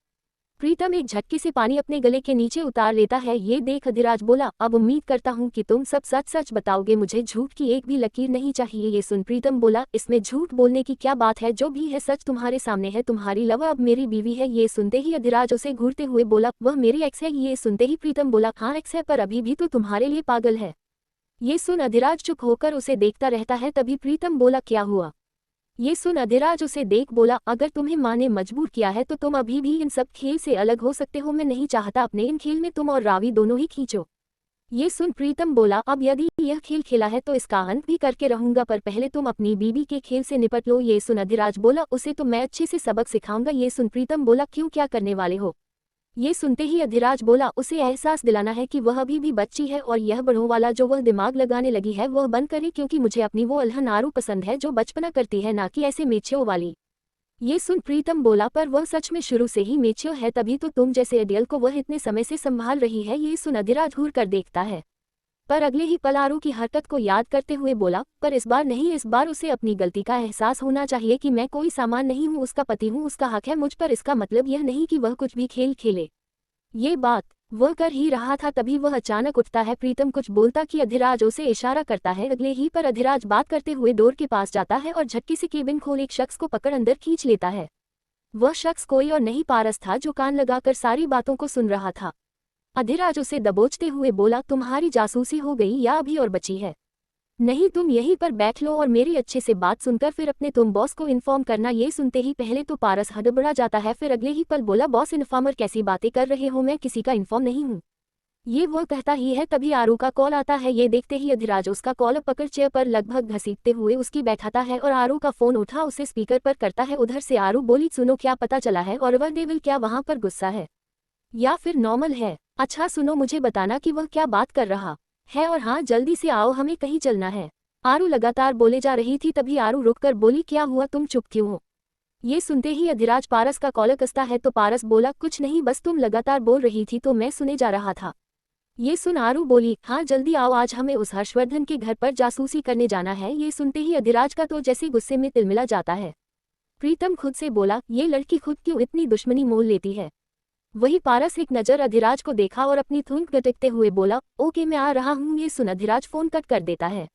Speaker 1: प्रीतम एक झटके से पानी अपने गले के नीचे उतार लेता है। ये देख अधिराज बोला, अब उम्मीद करता हूँ कि तुम सब सच सच बताओगे, मुझे झूठ की एक भी लकीर नहीं चाहिए। ये सुन प्रीतम बोला, इसमें झूठ बोलने की क्या बात है, जो भी है सच तुम्हारे सामने है। तुम्हारी लवा अब मेरी बीवी है। ये सुनते ही अधिराज उसे घूरते हुए बोला, वह मेरी एक्स है। ये सुनते ही प्रीतम बोला, हाँ एक्स है, पर अभी भी तो तुम्हारे लिए पागल है। ये सुन अधिराज चुप होकर उसे देखता रहता है। तभी प्रीतम बोला, क्या हुआ। ये सुन अधिराज उसे देख बोला, अगर तुम्हें माँ ने मजबूर किया है तो तुम अभी भी इन सब खेल से अलग हो सकते हो। मैं नहीं चाहता अपने इन खेल में तुम और रावी दोनों ही खींचो। ये सुन प्रीतम बोला, अब यदि यह खेल खेला है तो इसका अंत भी करके रहूंगा, पर पहले तुम अपनी बीबी के खेल से निपट लो। ये सुन अधिराज बोला, उसे तो मैं अच्छे से सबक सिखाऊंगा। ये सुन प्रीतम बोला, क्यों, क्या करने वाले हो। ये सुनते ही अधिराज बोला, उसे एहसास दिलाना है कि वह अभी भी बच्ची है और यह बड़ों वाला जो वह दिमाग लगाने लगी है वह बंद करे, क्योंकि मुझे अपनी वो अल्हन आरू पसंद है जो बचपना करती है, ना कि ऐसे मेच्योर वाली। ये सुन प्रीतम बोला, पर वह सच में शुरू से ही मेच्योर है, तभी तो तुम जैसे एडियल को वह इतने समय से संभाल रही है। ये सुन अधिराज घूर कर देखता है, पर अगले ही पल आरू की हरकत को याद करते हुए बोला, पर इस बार नहीं, इस बार उसे अपनी गलती का एहसास होना चाहिए कि मैं कोई सामान नहीं हूँ, उसका पति हूँ, उसका हक है मुझ पर। इसका मतलब यह नहीं कि वह कुछ भी खेल खेले। ये बात वह कर ही रहा था, तभी वह अचानक उठता है। प्रीतम कुछ बोलता कि अधिराज उसे इशारा करता है। अगले ही पर अधिराज बात करते हुए डोर के पास जाता है और झटके से केबिन खोल एक शख्स को पकड़ अंदर खींच लेता है। वह शख्स कोई और नहीं पारस था, जो कान लगाकर सारी बातों को सुन रहा था। अधिराज उसे दबोचते हुए बोला, तुम्हारी जासूसी हो गई या अभी और बची है। नहीं, तुम यहीं पर बैठ लो और मेरी अच्छे से बात सुनकर फिर अपने तुम बॉस को इन्फॉर्म करना। ये सुनते ही पहले तो पारस हड़बड़ा जाता है, फिर अगले ही पल बोला, बॉस इन्फॉर्मर कैसी बातें कर रहे हो, मैं किसी का इन्फॉर्म नहीं हूँ। ये वो कहता ही है तभी आरू का कॉल आता है। ये देखते ही अधिराज उसका कॉल पकड़ चेयर पर लगभग घसीटते हुए उसकी बैठाता है और आरू का फोन उठा उसे स्पीकर पर करता है। उधर से आरू बोली, सुनो, क्या पता चला है, और वह डेविल क्या वहां पर गुस्सा है या फिर नॉर्मल है। अच्छा सुनो, मुझे बताना कि वह क्या बात कर रहा है, और हाँ जल्दी से आओ, हमें कहीं चलना है। आरू लगातार बोले जा रही थी, तभी आरू रुककर बोली, क्या हुआ, तुम चुप क्यों हो। ये सुनते ही अधिराज पारस का कॉलर कसता है तो पारस बोला, कुछ नहीं, बस तुम लगातार बोल रही थी तो मैं सुने जा रहा था। ये सुन आरू बोली, हाँ जल्दी आओ, आज हमें उस हर्षवर्धन के घर पर जासूसी करने जाना है। ये सुनते ही अधिराज का तो जैसे गुस्से में तिलमिला जाता है। प्रीतम खुद से बोला, ये लड़की खुद क्यों इतनी दुश्मनी मोल लेती है। वही पारस एक नज़र अधिराज को देखा और अपनी थूक गटकते हुए बोला, ओके मैं आ रहा हूँ। ये सुन अधिराज फोन कट कर देता है।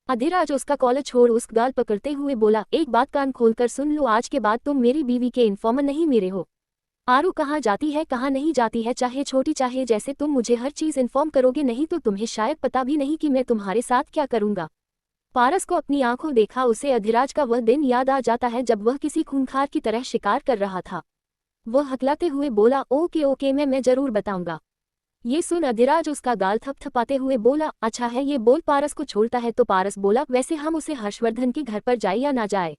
Speaker 1: अधिराज उसका कॉलर छोड़ उस गाल पकड़ते हुए बोला, एक बात कान खोलकर सुन लो, आज के बाद तुम मेरी बीवी के इन्फॉर्मर नहीं मेरे हो। आरू कहाँ जाती है कहाँ नहीं जाती है, चाहे छोटी चाहे जैसे, तुम मुझे हर चीज़ इन्फॉर्म करोगे, नहीं तो तुम्हें शायद पता भी नहीं कि मैं तुम्हारे साथ क्या करूँगा। पारस को अपनी आंखों देखा उसे अधिराज का वह दिन याद आ जाता है जब वह किसी खूंखार की तरह शिकार कर रहा था। वह हकलाते हुए बोला, ओके ओके, मैं जरूर बताऊंगा। ये सुन अधिराज उसका गाल थपथपाते हुए बोला, अच्छा है, ये बोल पारस को छोड़ता है तो पारस बोला, वैसे हम उसे हर्षवर्धन के घर पर जाए या ना जाए।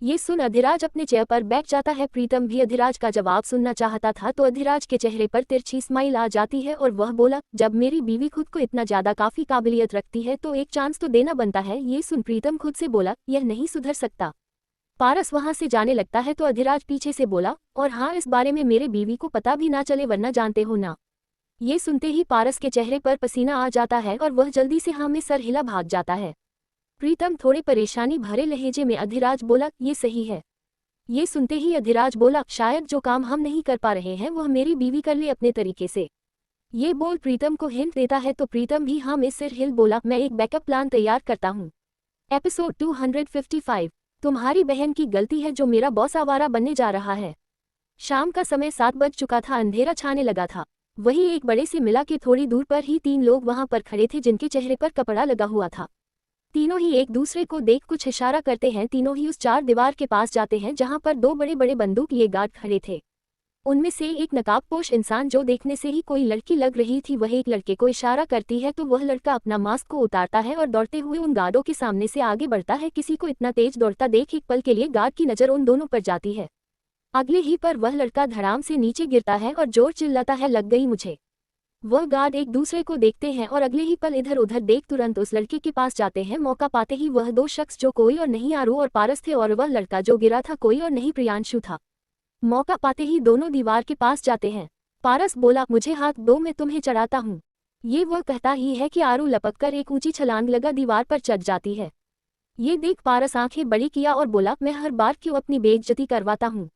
Speaker 1: ये सुन अधिराज अपने चेयर पर बैठ जाता है। प्रीतम भी अधिराज का जवाब सुनना चाहता था तो अधिराज के चेहरे पर तिरछी स्माइल आ जाती है और वह बोला, जब मेरी बीवी खुद को इतना ज्यादा काफी काबिलियत रखती है तो एक चांस तो देना बनता है। ये सुन प्रीतम खुद से बोला, यह नहीं सुधर सकता। पारस वहां से जाने लगता है तो अधिराज पीछे से बोला, और हाँ, इस बारे में मेरे बीवी को पता भी ना चले, वरना जानते हो ना। ये सुनते ही पारस के चेहरे पर पसीना आ जाता है और वह जल्दी से हाँ में सर हिला भाग जाता है। प्रीतम थोड़े परेशानी भरे लहजे में अधिराज बोला, ये सही है। ये सुनते ही अधिराज बोला, शायद जो काम हम नहीं कर पा रहे हैं वह मेरी बीवी कर ले अपने तरीके से। ये बोल प्रीतम को हिंट देता है तो प्रीतम भी हाँ में सिर हिल बोला, मैं एक बैकअप प्लान तैयार करता हूँ। एपिसोड 255। तुम्हारी बहन की गलती है जो मेरा बॉस आवारा बनने जा रहा है। शाम का समय 7 बज चुका था, अंधेरा छाने लगा था। वही एक बड़े से मिला के थोड़ी दूर पर ही 3 लोग वहां पर खड़े थे जिनके चेहरे पर कपड़ा लगा हुआ था। तीनों ही एक दूसरे को देख कुछ इशारा करते हैं। तीनों ही उस 4 दीवार के पास जाते हैं जहां पर 2 बड़े बड़े बंदूक लिए गार्ड खड़े थे। उनमें से एक नकाबपोश इंसान जो देखने से ही कोई लड़की लग रही थी, वह एक लड़के को इशारा करती है तो वह लड़का अपना मास्क को उतारता है और दौड़ते हुए उन गार्डों के सामने से आगे बढ़ता है। किसी को इतना तेज दौड़ता देख एक पल के लिए गार्ड की नजर उन दोनों पर जाती है। अगले ही पर वह लड़का धड़ाम से नीचे गिरता है और जोर चिल्लाता है, लग गई मुझे। वह गार्ड एक दूसरे को देखते हैं और अगले ही पल इधर उधर देख तुरंत उस लड़के के पास जाते हैं। मौका पाते ही वह 2 शख्स जो कोई और नहीं आरू और पारस थे और वह लड़का जो गिरा था कोई और नहीं प्रियांशु था। मौका पाते ही दोनों दीवार के पास जाते हैं। पारस बोला, मुझे हाथ दो, मैं तुम्हें चढ़ाता हूँ। ये वह कहता ही है कि आरू लपककर एक ऊंची छलांग लगा दीवार पर चढ़ जाती है। ये देख पारस आंखें बड़ी किया और बोला, मैं हर बार क्यों अपनी बेइज्जती करवाता हूँ।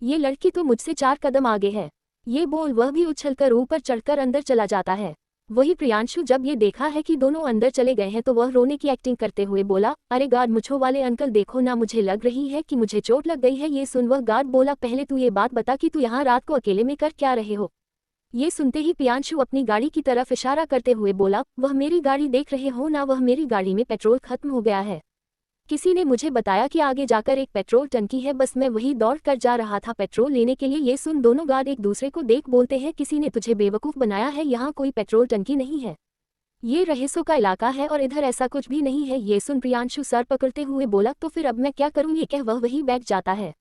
Speaker 1: ये लड़की तो मुझसे 4 कदम आगे है। ये बोल वह भी उछलकर ऊपर चढ़कर अंदर चला जाता है। वही प्रियांशु जब ये देखा है कि दोनों अंदर चले गए हैं तो वह रोने की एक्टिंग करते हुए बोला, अरे गार्ड मुझो वाले अंकल देखो ना, मुझे लग रही है कि मुझे चोट लग गई है। ये सुन वह गार्ड बोला, पहले तू ये बात बता कि तू यहाँ रात को अकेले में कर क्या रहे हो। ये सुनते ही प्रियांशु अपनी गाड़ी की तरफ इशारा करते हुए बोला, वह मेरी गाड़ी देख रहे हो ना, वह मेरी गाड़ी में पेट्रोल खत्म हो गया है। किसी ने मुझे बताया कि आगे जाकर एक पेट्रोल टंकी है, बस मैं वही दौड़ कर जा रहा था पेट्रोल लेने के लिए। ये सुन दोनों गार्ड एक दूसरे को देख बोलते हैं, किसी ने तुझे बेवकूफ़ बनाया है, यहाँ कोई पेट्रोल टंकी नहीं है। ये रहीसों का इलाका है और इधर ऐसा कुछ भी नहीं है। ये सुन प्रियांशु सर पकड़ते हुए बोला, तो फिर अब मैं क्या करूँ। ये कह वह वही बैठ जाता है।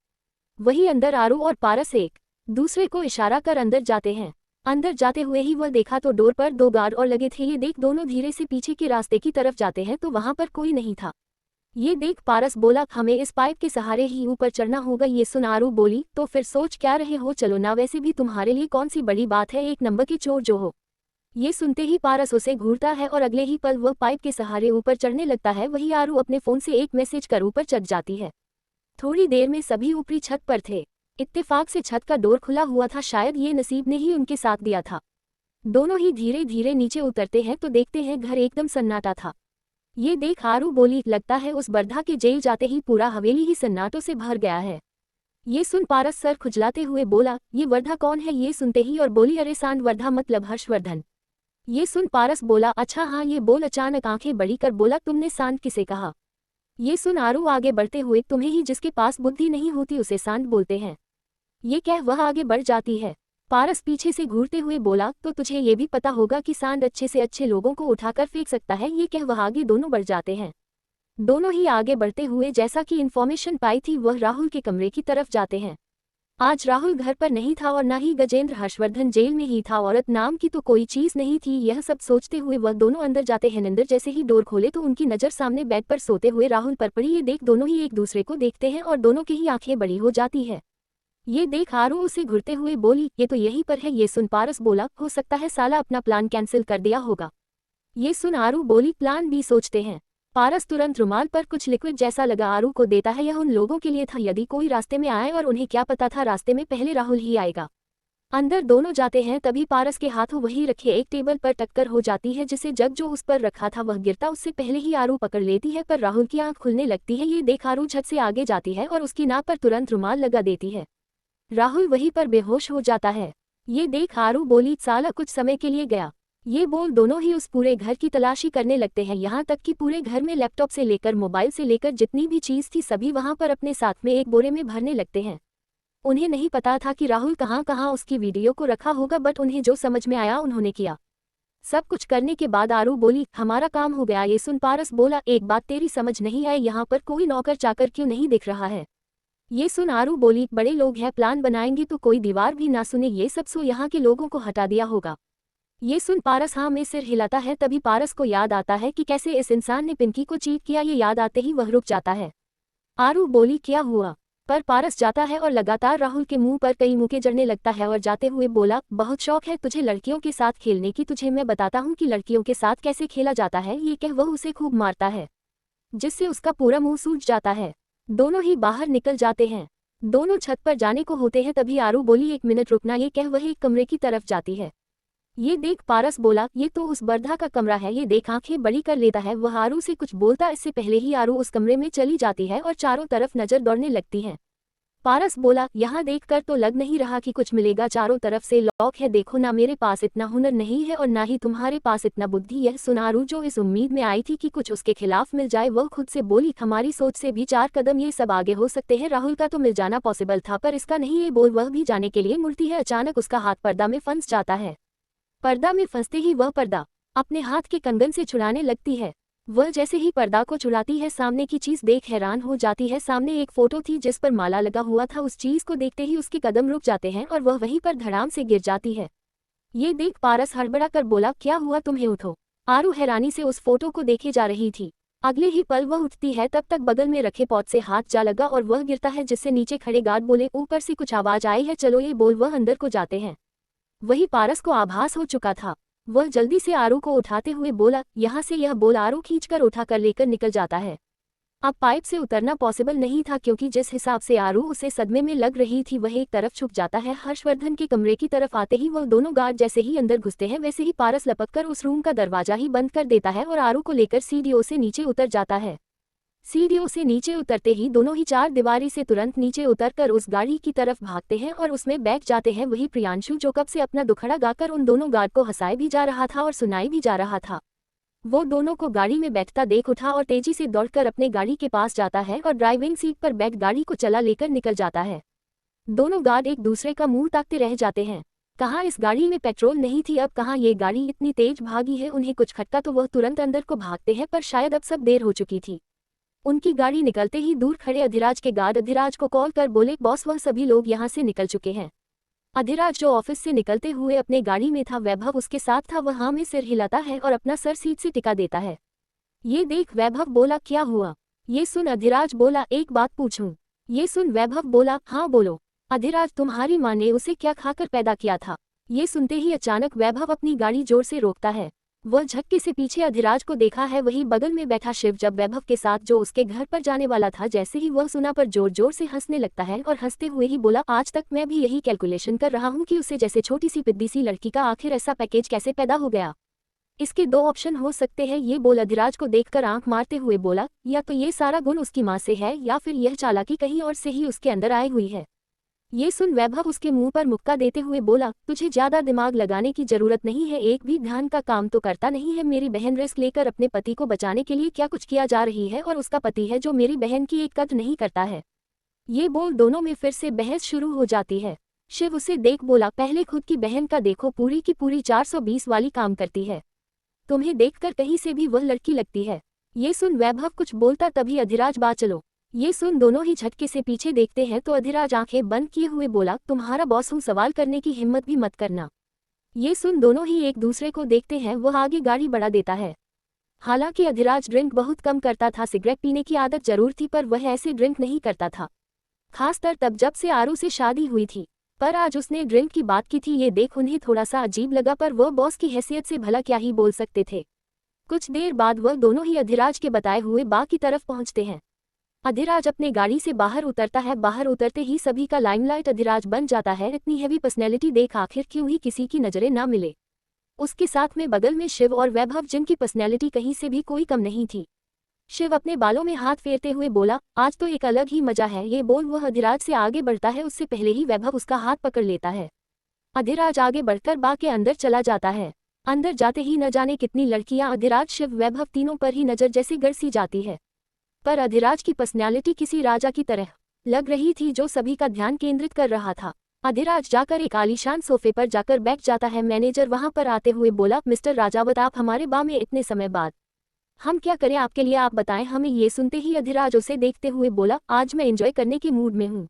Speaker 1: वही अंदर आरू और पारस एक दूसरे को इशारा कर अंदर जाते हैं। अंदर जाते हुए ही वह देखा तो डोर पर 2 गार्ड और लगे थे। ये देख दोनों धीरे से पीछे के रास्ते की तरफ जाते हैं तो वहां पर कोई नहीं था। ये देख पारस बोला, हमें इस पाइप के सहारे ही ऊपर चढ़ना होगा। ये सुन आरू बोली, तो फिर सोच क्या रहे हो, चलो ना, वैसे भी तुम्हारे लिए कौन सी बड़ी बात है, एक नंबर के चोर जो हो। ये सुनते ही पारस उसे घूरता है और अगले ही पल वह पाइप के सहारे ऊपर चढ़ने लगता है। वही आरू अपने फोन से एक मैसेज कर ऊपर चढ़ जाती है। थोड़ी देर में सभी ऊपरी छत पर थे। इत्तेफाक से छत का डोर खुला हुआ था, शायद ये नसीब ने ही उनके साथ दिया था। दोनों ही धीरे धीरे नीचे उतरते हैं तो देखते हैं घर एकदम सन्नाटा था। ये देख आरू बोली, लगता है उस बर्धा के जेल जाते ही पूरा हवेली ही सन्नाटों से भर गया है। ये सुन पारस सर खुजलाते हुए बोला, ये वर्धा कौन है। ये सुनते ही और बोली, अरे सांड वर्धा मतलब हर्षवर्धन। ये सुन पारस बोला, अच्छा हाँ। ये बोल अचानक आंखें बड़ी कर बोला, तुमने सांड किसे कहा। ये सुन आरू आगे बढ़ते हुए, तुम्हें ही जिसके पास बुद्धि नहीं होती उसे सांड बोलते हैं। ये कह वह आगे बढ़ जाती है। पारस पीछे से घूरते हुए बोला, तो तुझे ये भी पता होगा कि सांड अच्छे से अच्छे लोगों को उठाकर फेंक सकता है। ये कह वह आगे दोनों बढ़ जाते हैं। दोनों ही आगे बढ़ते हुए जैसा कि इन्फॉर्मेशन पाई थी वह राहुल के कमरे की तरफ जाते हैं। आज राहुल घर पर नहीं था और न ही गजेंद्र हर्षवर्धन जेल में ही था। औरत नाम की तो कोई चीज नहीं थी। यह सब सोचते हुए वह दोनों अंदर जाते हैं। अंदर जैसे ही डोर खोले तो उनकी नजर सामने बेड पर सोते हुए राहुल पर पड़ी। ये देख दोनों ही एक दूसरे को देखते हैं और दोनों की ही आंखें बड़ी हो जाती है। ये देख आरू उसे घुरते हुए बोली, ये तो यहीं पर है। ये सुन पारस बोला, हो सकता है साला अपना प्लान कैंसिल कर दिया होगा। ये सुन आरू बोली, प्लान भी सोचते हैं। पारस तुरंत रुमाल पर कुछ लिक्विड जैसा लगा आरू को देता है। यह उन लोगों के लिए था यदि कोई रास्ते में आए, और उन्हें क्या पता था रास्ते में पहले राहुल ही आएगा। अंदर दोनों जाते हैं तभी पारस के हाथों वही रखे एक टेबल पर टक्कर हो जाती है, जिसे जग जो उस पर रखा था वह गिरता उससे पहले ही आरू पकड़ लेती है, पर राहुल की आंख खुलने लगती है। ये देख आरू झट से आगे जाती है और उसकी नाक पर तुरंत रुमाल लगा देती है। राहुल वहीं पर बेहोश हो जाता है। ये देख आरू बोली, साला कुछ समय के लिए गया। ये बोल दोनों ही उस पूरे घर की तलाशी करने लगते हैं, यहाँ तक कि पूरे घर में लैपटॉप से लेकर मोबाइल से लेकर जितनी भी चीज थी सभी वहां पर अपने साथ में एक बोरे में भरने लगते हैं। उन्हें नहीं पता था कि राहुल कहाँ कहाँ उसकी वीडियो को रखा होगा, बट उन्हें जो समझ में आया उन्होंने किया। सब कुछ करने के बाद आरू बोली, हमारा काम हो गया। ये सुन पारस बोला, एक बात तेरी समझ नहीं आई, यहाँ पर कोई नौकर चाकर क्यों नहीं दिख रहा है? ये सुन आरू बोली, बड़े लोग हैं, प्लान बनाएंगे तो कोई दीवार भी ना सुने, ये सब सो यहाँ के लोगों को हटा दिया होगा। ये सुन पारस हाँ में सिर हिलाता है। तभी पारस को याद आता है कि कैसे इस इंसान ने पिंकी को चीट किया। ये याद आते ही वह रुक जाता है। आरू बोली, क्या हुआ? पर पारस जाता है और लगातार राहुल के मुंह पर कई मुके जड़ने लगता है और जाते हुए बोला, बहुत शौक है तुझे लड़कियों के साथ खेलने की, तुझे मैं बताता हूँ कि लड़कियों के साथ कैसे खेला जाता है। ये कह वह उसे खूब मारता है जिससे उसका पूरा मुंह सूज जाता है। दोनों ही बाहर निकल जाते हैं। दोनों छत पर जाने को होते हैं तभी आरू बोली, एक मिनट रुकना। ये कह वह एक कमरे की तरफ जाती है। ये देख पारस बोला, ये तो उस बर्धा का कमरा है। ये देख आंखें बड़ी कर लेता है। वह आरू से कुछ बोलता इससे पहले ही आरू उस कमरे में चली जाती है और चारों तरफ नजर दौड़ने लगती है। पारस बोला, यहाँ देखकर तो लग नहीं रहा कि कुछ मिलेगा, चारों तरफ से लॉक है। देखो ना, मेरे पास इतना हुनर नहीं है और ना ही तुम्हारे पास इतना बुद्धि। यह सुन आरू, जो इस उम्मीद में आई थी कि कुछ उसके खिलाफ मिल जाए, वह खुद से बोली, हमारी सोच से भी 4 कदम ये सब आगे हो सकते हैं। राहुल का तो मिल जाना पॉसिबल था पर इसका नहीं। ये बोल वह भी जाने के लिए मुड़ती है। अचानक उसका हाथ पर्दा में फंस जाता है। पर्दा में फंसते ही वह पर्दा अपने हाथ के कंगन से छुड़ाने लगती है। वह जैसे ही पर्दा को छुड़ाती है, सामने की चीज देख हैरान हो जाती है। सामने एक फोटो थी जिस पर माला लगा हुआ था। उस चीज को देखते ही उसके कदम रुक जाते हैं और वह वहीं पर धड़ाम से गिर जाती है। ये देख पारस हड़बड़ा कर बोला, क्या हुआ तुम्हें? उठो। आरू हैरानी से उस फोटो को देखे जा रही थी। अगले ही पल वह उठती है, तब तक बगल में रखे पॉट से हाथ जा लगा और वह गिरता है, जिससे नीचे खड़े गार्ड बोले, ऊपर से कुछ आवाज आई है, चलो। ये बोल वह अंदर को जाते हैं। वही पारस को आभास हो चुका था। वह जल्दी से आरू को उठाते हुए बोला, यहाँ से। यह बोल आरू खींचकर उठाकर लेकर निकल जाता है। अब पाइप से उतरना पॉसिबल नहीं था, क्योंकि जिस हिसाब से आरू उसे सदमे में लग रही थी वह एक तरफ छुप जाता है। हर्षवर्धन के कमरे की तरफ आते ही वह दोनों गार्ड जैसे ही अंदर घुसते हैं, वैसे ही पारस लपककर उस रूम का दरवाजा ही बंद कर देता है और आरू को लेकर सीढ़ियों से नीचे उतर जाता है। सीढ़ियों से नीचे उतरते ही दोनों ही 4 दीवारी से तुरंत नीचे उतरकर उस गाड़ी की तरफ भागते हैं और उसमें बैठ जाते हैं। वही प्रियांशु, जो कब से अपना दुखड़ा गाकर उन दोनों गार्ड को हंसाए भी जा रहा था और सुनाई भी जा रहा था, वो दोनों को गाड़ी में बैठता देख उठा और तेजी से दौड़कर अपने गाड़ी के पास जाता है और ड्राइविंग सीट पर बैठ गाड़ी को चला लेकर निकल जाता है। दोनों गार्ड एक दूसरे का मुंह ताकते रह जाते हैं। कहाँ इस गाड़ी में पेट्रोल नहीं थी, अब कहाँ ये गाड़ी इतनी तेज भागी है। उन्हें कुछ खटका तो वह तुरंत अंदर को भागते हैं, पर शायद अब सब देर हो चुकी थी। उनकी गाड़ी निकलते ही दूर खड़े अधिराज के गार्ड अधिराज को कॉल कर बोले, बॉस वह सभी लोग यहाँ से निकल चुके हैं। अधिराज, जो ऑफिस से निकलते हुए अपने गाड़ी में था, वैभव उसके साथ था। वह हाँ में सिर हिलाता है और अपना सर सीट से टिका देता है। ये देख वैभव बोला, क्या हुआ? ये सुन अधिराज बोला, एक बात पूछूं? ये सुन वैभव बोला, हाँ बोलो। अधिराज, तुम्हारी माँ ने उसे क्या खाकर पैदा किया था? ये सुनते ही अचानक वैभव अपनी गाड़ी जोर से रोकता है। वह झटके से पीछे अधिराज को देखा है, वही बगल में बैठा शिव, जब वैभव के साथ जो उसके घर पर जाने वाला था। जैसे ही वह सुना पर जोर जोर से हंसने लगता है और हंसते हुए ही बोला, आज तक मैं भी यही कैलकुलेशन कर रहा हूँ कि उसे जैसे छोटी सी पिद्दी सी लड़की का आखिर ऐसा पैकेज कैसे पैदा हो गया। इसके 2 ऑप्शन हो सकते हैं। ये बोल अधिराज को देखकर आंख मारते हुए बोला, या तो ये सारा गुण उसकी माँ से है या फिर यह चालाकी कहीं और से ही उसके अंदर आई हुई है। ये सुन वैभव उसके मुंह पर मुक्का देते हुए बोला, तुझे ज्यादा दिमाग लगाने की जरूरत नहीं है, एक भी ध्यान का काम तो करता नहीं है। मेरी बहन रिस्क लेकर अपने पति को बचाने के लिए क्या कुछ किया जा रही है और उसका पति है जो मेरी बहन की एक कद्र नहीं करता है। ये बोल दोनों में फिर से बहस शुरू हो जाती है। शिव उसे देख बोला, पहले खुद की बहन का देखो, पूरी की पूरी 420 वाली काम करती है। तुम्हें देखकर कहीं से भी वह लड़की लगती है। ये सुन वैभव कुछ बोलता तभी अधिराज, बात चलो। ये सुन दोनों ही झटके से पीछे देखते हैं तो अधिराज आंखें बंद किए हुए बोला, तुम्हारा बॉस हूँ, सवाल करने की हिम्मत भी मत करना। ये सुन दोनों ही एक दूसरे को देखते हैं। वह आगे गाड़ी बढ़ा देता है। हालांकि अधिराज ड्रिंक बहुत कम करता था, सिगरेट पीने की आदत जरूर थी, पर वह ऐसे ड्रिंक नहीं करता था, खासकर तब जब से आरू से शादी हुई थी। पर आज उसने ड्रिंक की बात की थी। ये देख उन्हें थोड़ा सा अजीब लगा, पर वह बॉस की हैसियत से भला क्या ही बोल सकते थे। कुछ देर बाद वह दोनों ही अधिराज के बताए हुए बाग की तरफ पहुंचते हैं। अधिराज अपने गाड़ी से बाहर उतरता है। बाहर उतरते ही सभी का लाइमलाइट अधिराज बन जाता है। इतनी हैवी पर्सनैलिटी देख आखिर क्यों ही किसी की नजरें ना मिले। उसके साथ में बगल में शिव और वैभव, जिनकी पर्सनैलिटी कहीं से भी कोई कम नहीं थी। शिव अपने बालों में हाथ फेरते हुए बोला, आज तो एक अलग ही मजा है। ये बोल वह अधिराज से आगे बढ़ता है, उससे पहले ही वैभव उसका हाथ पकड़ लेता है। अधिराज आगे बढ़कर बाग के अंदर चला जाता है। अंदर जाते ही न जाने कितनी लड़कियां अधिराज, शिव, वैभव तीनों पर ही नजर जैसे गड़सी जाती है। पर अधिराज की पर्सनैलिटी किसी राजा की तरह लग रही थी जो सभी का ध्यान केंद्रित कर रहा था। अधिराज जाकर एक आलीशान सोफे पर जाकर बैठ जाता है। मैनेजर वहां पर आते हुए बोला, मिस्टर राजावत, आप हमारे बा में इतने समय बाद। हम क्या करें आपके लिए, आप बताएं हमें। ये सुनते ही अधिराज उसे देखते हुए बोला, आज मैं एंजॉय करने के मूड में हूँ।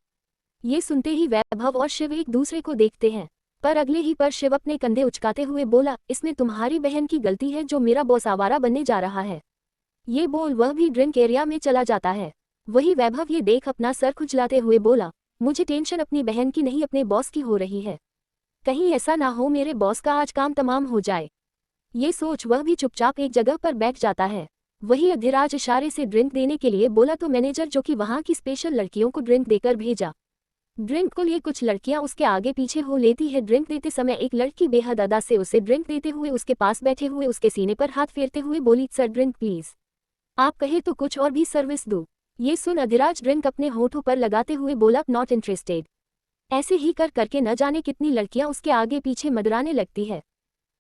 Speaker 1: ये सुनते ही वैभव और शिव एक दूसरे को देखते हैं, पर अगले ही पर शिव अपने कंधे उचकाते हुए बोला, इसमें तुम्हारी बहन की गलती है जो मेरा बॉस आवारा बनने जा रहा है। ये बोल वह भी ड्रिंक एरिया में चला जाता है। वही वैभव ये देख अपना सर खुजलाते हुए बोला, मुझे टेंशन अपनी बहन की नहीं अपने बॉस की हो रही है। कहीं ऐसा ना हो मेरे बॉस का आज काम तमाम हो जाए। ये सोच वह भी चुपचाप एक जगह पर बैठ जाता है। वही अधिराज इशारे से ड्रिंक देने के लिए बोला तो मैनेजर जो कि वहां की स्पेशल लड़कियों को ड्रिंक देकर भेजा। ड्रिंक को लिए कुछ लड़कियां उसके आगे पीछे हो लेती है। ड्रिंक देते समय एक लड़की बेहद अदा से उसे ड्रिंक देते हुए उसके पास बैठे हुए उसके सीने पर हाथ फेरते हुए बोली, सर ड्रिंक प्लीज, आप कहे तो कुछ और भी सर्विस दूं। ये सुन अधिराज ड्रिंक अपने होठों पर लगाते हुए बोला, नॉट इंटरेस्टेड। ऐसे ही कर करके न जाने कितनी लड़कियां उसके आगे पीछे मदराने लगती है।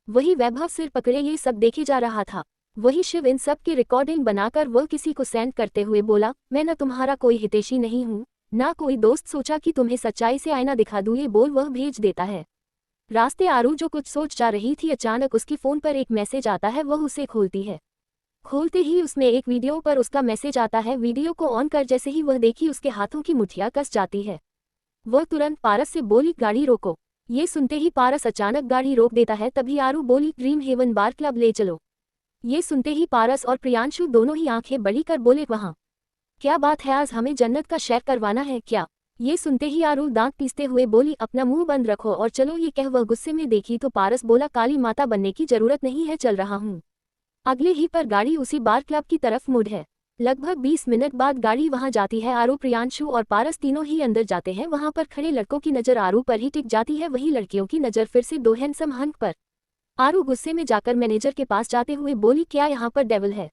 Speaker 1: वही वैभव सिर पकड़े ये सब देखे जा रहा था। वही शिव इन सब की रिकॉर्डिंग बनाकर वह किसी को सेंड करते हुए बोला, मैं न तुम्हारा कोई हितैषी नहीं हूँ ना कोई दोस्त, सोचा कि तुम्हें सच्चाई से आईना दिखा दूं। ये बोल वह भेज देता है। रास्ते आरू जो कुछ सोच जा रही थी, अचानक उसकी फोन पर एक मैसेज आता है। वह उसे खोलती है। खोलते ही उसमें एक वीडियो पर उसका मैसेज आता है। वीडियो को ऑन कर जैसे ही वह देखी उसके हाथों की मुठ्ठियां कस जाती है। वह तुरंत पारस से बोली, गाड़ी रोको। ये सुनते ही पारस अचानक गाड़ी रोक देता है। तभी आरू बोली, ड्रीम हेवन बार क्लब ले चलो। ये सुनते ही पारस और प्रियांशु दोनों ही आंखें बड़ी कर बोले, वहां क्या बात है, आज हमें जन्नत का शेयर करवाना है क्या। ये सुनते ही आरू दांत पीसते हुए बोली, अपना मुंह बंद रखो और चलो। ये कह वह गुस्से में देखी तो पारस बोला, काली माता बनने की जरूरत नहीं है, चल रहा हूँ। अगले ही पर गाड़ी उसी बार क्लब की तरफ मुड़ है। लगभग 20 मिनट बाद गाड़ी वहां जाती है। आरू, प्रियांशु और पारस तीनों ही अंदर जाते हैं। वहां पर खड़े लड़कों की नजर आरू पर ही टिक जाती है। वही लड़कियों की नजर फिर से दो हैंडसम हंक पर। आरू गुस्से में जाकर मैनेजर के पास जाते हुए बोली, क्या यहाँ पर डेविल है।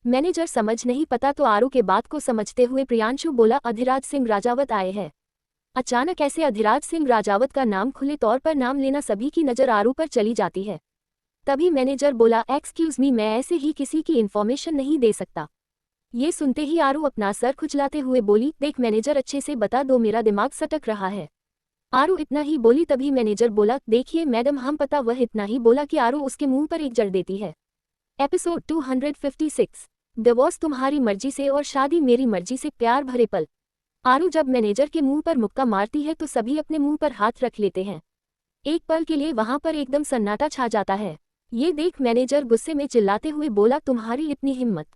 Speaker 1: मैनेजर समझ नहीं पता तो आरू के बात को समझते हुए प्रियांशु बोला, अधिराज सिंह राजावत आए हैं। अचानक ऐसे अधिराज सिंह राजावत का नाम खुले तौर पर नाम लेना सभी की नजर आरू पर चली जाती है। तभी मैनेजर बोला, एक्सक्यूज मी, मैं ऐसे ही किसी की इन्फॉर्मेशन नहीं दे सकता। ये सुनते ही आरू अपना सर खुजलाते हुए बोली, देख मैनेजर, अच्छे से बता दो, मेरा दिमाग सटक रहा है। आरू इतना ही बोली तभी मैनेजर बोला, देखिए मैडम, हम पता। वह इतना ही बोला कि आरू उसके मुंह पर एक जड़ देती है। एपिसोड 256, डिवोर्स तुम्हारी मर्जी से और शादी मेरी मर्जी से, प्यार भरे पल। आरू जब मैनेजर के मुंह पर मुक्का मारती है तो सभी अपने मुंह पर हाथ रख लेते हैं। एक पल के लिए वहां पर एकदम सन्नाटा छा जाता है। ये देख मैनेजर गुस्से में चिल्लाते हुए बोला, तुम्हारी इतनी हिम्मत,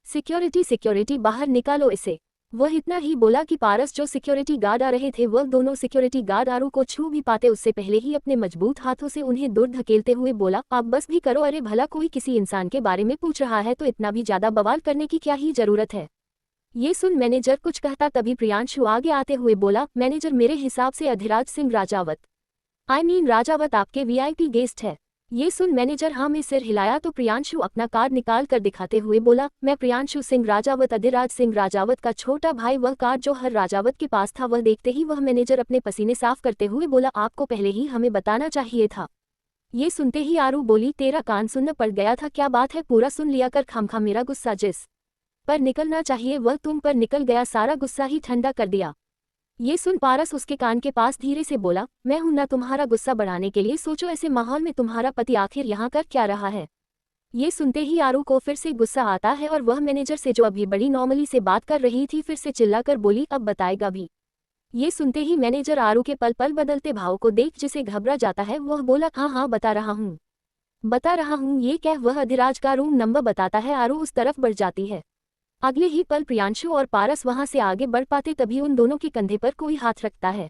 Speaker 1: सिक्योरिटी सिक्योरिटी बाहर निकालो इसे। वह इतना ही बोला कि पारस जो सिक्योरिटी गार्ड आ रहे थे वह दोनों सिक्योरिटी गार्ड आरू को छू भी पाते उससे पहले ही अपने मजबूत हाथों से उन्हें दूर धकेलते हुए बोला, आप बस भी करो। अरे भला कोई किसी इंसान के बारे में पूछ रहा है तो इतना भी ज्यादा बवाल करने की क्या ही जरूरत है। ये सुन मैनेजर कुछ कहता तभी प्रियांशु आगे आते हुए बोला, मैनेजर, मेरे हिसाब से अधिराज सिंह राजावत, आई मीन राजावत आपके वीआईपी गेस्ट है। ये सुन मैनेजर हाँ में सिर हिलाया तो प्रियांशु अपना कार्ड निकाल कर दिखाते हुए बोला, मैं प्रियांशु सिंह राजावत, अधिराज सिंह राजावत का छोटा भाई। वह कार्ड जो हर राजावत के पास था वह देखते ही वह मैनेजर अपने पसीने साफ करते हुए बोला, आपको पहले ही हमें बताना चाहिए था। ये सुनते ही आरू बोली, तेरा कान सुनना पड़ गया था, क्या बात है, पूरा सुन लिया कर। खामखा मेरा गुस्सा जिस पर निकलना चाहिए वह तुम पर निकल गया, सारा गुस्सा ही ठंडा कर दिया। ये सुन पारस उसके कान के पास धीरे से बोला, मैं हूं ना तुम्हारा गुस्सा बढ़ाने के लिए, सोचो ऐसे माहौल में तुम्हारा पति आखिर यहाँ कर क्या रहा है। ये सुनते ही आरू को फिर से गुस्सा आता है और वह मैनेजर से जो अभी बड़ी नॉर्मली से बात कर रही थी फिर से चिल्लाकर बोली, अब बताएगा भी। ये सुनते ही मैनेजर आरू के पल पल बदलते भाव को देख जिसे घबरा जाता है वह बोला, हाँ हाँ बता रहा हूँ। ये कह वह अधिराज का रूम नंबर बताता है। आरू उस तरफ बढ़ जाती है। अगले ही पल प्रियांशु और पारस वहां से आगे बढ़ पाते तभी उन दोनों के कंधे पर कोई हाथ रखता है।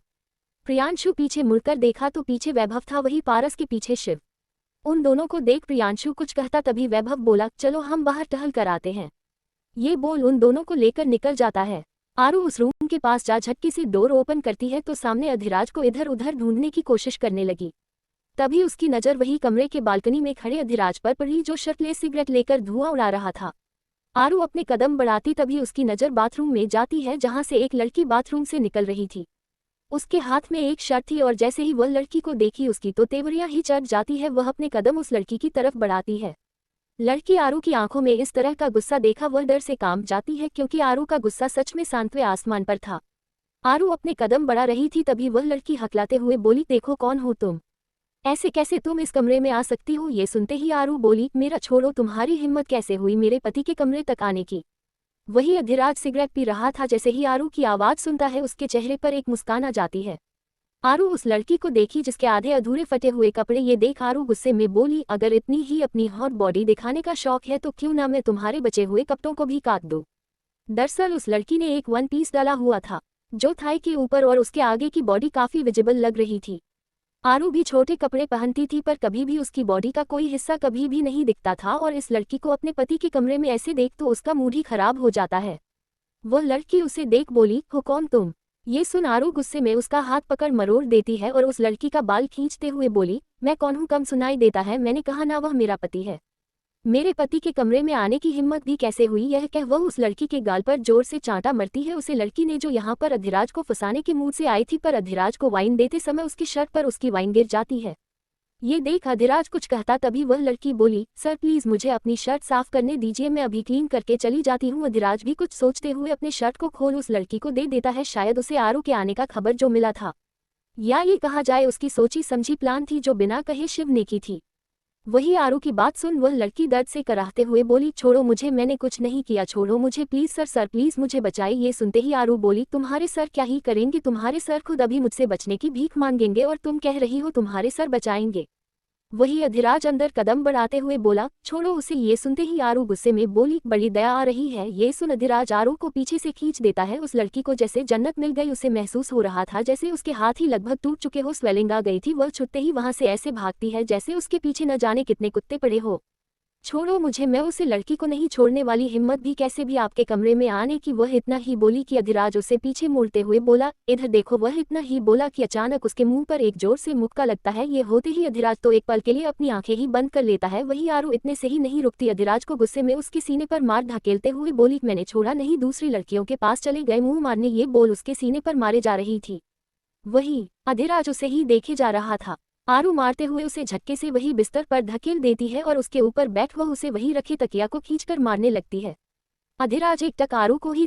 Speaker 1: प्रियांशु पीछे मुड़कर देखा तो पीछे वैभव था, वही पारस के पीछे शिव। उन दोनों को देख प्रियांशु कुछ कहता तभी वैभव बोला, चलो हम बाहर टहल कर आते हैं। ये बोल उन दोनों को लेकर निकल जाता है। आरू उस रूम के पास जा झटके से डोर ओपन करती है तो सामने अधिराज को इधर उधर ढूंढने की कोशिश करने लगी। तभी उसकी नजर वही कमरे के बालकनी में खड़े अधिराज पर पड़ी जो शर्टलेस सिगरेट लेकर धुआं उड़ा रहा था। आरू अपने कदम बढ़ाती तभी उसकी नजर बाथरूम में जाती है जहां से एक लड़की बाथरूम से निकल रही थी। उसके हाथ में एक शर्ट थी और जैसे ही वह लड़की को देखी उसकी तो तेवरियां ही चढ़ जाती है। वह अपने कदम उस लड़की की तरफ बढ़ाती है। लड़की आरू की आंखों में इस तरह का गुस्सा देखा वह डर से कांप जाती है क्योंकि आरू का गुस्सा सच में सांतवे आसमान पर था। आरू अपने कदम बढ़ा रही थी तभी वह लड़की हकलाते हुए बोली, देखो कौन हो तुम, ऐसे कैसे तुम इस कमरे में आ सकती हो। ये सुनते ही आरू बोली, मेरा छोड़ो, तुम्हारी हिम्मत कैसे हुई मेरे पति के कमरे तक आने की। वही अधिराज सिगरेट पी रहा था। जैसे ही आरू की आवाज सुनता है उसके चेहरे पर एक मुस्कान आ जाती है। आरू उस लड़की को देखी जिसके आधे अधूरे फटे हुए कपड़े। ये देख आरू गुस्से में बोली, अगर इतनी ही अपनी हॉट बॉडी दिखाने का शौक है तो क्यों ना मैं तुम्हारे बचे हुए कपड़ों को भी काट दूं। दरअसल उस लड़की ने एक वन पीस डाला हुआ था जो थाई के ऊपर और उसके आगे की बॉडी काफी विजिबल लग रही थी। आरू भी छोटे कपड़े पहनती थी पर कभी भी उसकी बॉडी का कोई हिस्सा कभी भी नहीं दिखता था और इस लड़की को अपने पति के कमरे में ऐसे देख तो उसका मूड ही खराब हो जाता है। वह लड़की उसे देख बोली, हो कौन तुम। ये सुन आरू गुस्से में उसका हाथ पकड़ मरोड़ देती है और उस लड़की का बाल खींचते हुए बोली, मैं कौन हूँ, कम सुनाई देता है, मैंने कहा ना वह मेरा पति है। मेरे पति के कमरे में आने की हिम्मत भी कैसे हुई। यह कह वह उस लड़की के गाल पर जोर से चांटा मरती है। उसे लड़की ने जो यहाँ पर अधिराज को फंसाने के मूड से आई थी पर अधिराज को वाइन देते समय उसकी शर्ट पर उसकी वाइन गिर जाती है। ये देख अधिराज कुछ कहता तभी वह लड़की बोली, सर प्लीज मुझे अपनी शर्ट साफ करने दीजिए, मैं अभी क्लीन करके चली जाती हूँ। अधिराज भी कुछ सोचते हुए अपने शर्ट को खोल उस लड़की को दे देता है। शायद उसे आरू के आने का खबर जो मिला था या ये कहा जाए उसकी सोची समझी प्लान थी जो बिना कहे शिव ने की थी। वही आरू की बात सुन वह लड़की दर्द से कराहते हुए बोली, छोड़ो मुझे, मैंने कुछ नहीं किया, छोड़ो मुझे प्लीज सर, सर प्लीज मुझे बचाइए। ये सुनते ही आरू बोली, तुम्हारे सर क्या ही करेंगे, तुम्हारे सर खुद अभी मुझसे बचने की भीख मांगेंगे और तुम कह रही हो तुम्हारे सर बचाएंगे। वही अधिराज अंदर कदम बढ़ाते हुए बोला, छोड़ो उसे। ये सुनते ही आरू गुस्से में बोली, बड़ी दया आ रही है। ये सुन अधिराज आरू को पीछे से खींच देता है। उस लड़की को जैसे जन्नत मिल गई। उसे महसूस हो रहा था जैसे उसके हाथ ही लगभग टूट चुके हो, स्वेलिंग आ गई थी। वह छुटते ही वहां से ऐसे भागती है जैसे उसके पीछे न जाने कितने कुत्ते पड़े हो। छोड़ो मुझे, मैं उसे लड़की को नहीं छोड़ने वाली, हिम्मत भी कैसे भी आपके कमरे में आने की। वह इतना ही बोली कि अधिराज उसे पीछे मोड़ते हुए बोला, इधर देखो। वह इतना ही बोला कि अचानक उसके मुंह पर एक जोर से मुक्का लगता है। ये होते ही अधिराज तो एक पल के लिए अपनी आंखें ही बंद कर लेता है। वही आरू इतने से ही नहीं रुकती, अधिराज को गुस्से में उसके सीने पर मार धकेलते हुए बोली, मैंने छोड़ा नहीं, दूसरी लड़कियों के पास चले गए मुंह मारने। ये बोल उसके सीने पर मारे जा रही थी। वही अधिराज उसे ही देखे जा रहा था। आरू मारते हुए उसे झटके से वही बिस्तर पर धकेल देती है और उसके ऊपर बैठ वह उसे वही रखे तकिया को खींचकर मारने लगती है। अधिराज एक टक आरू को ही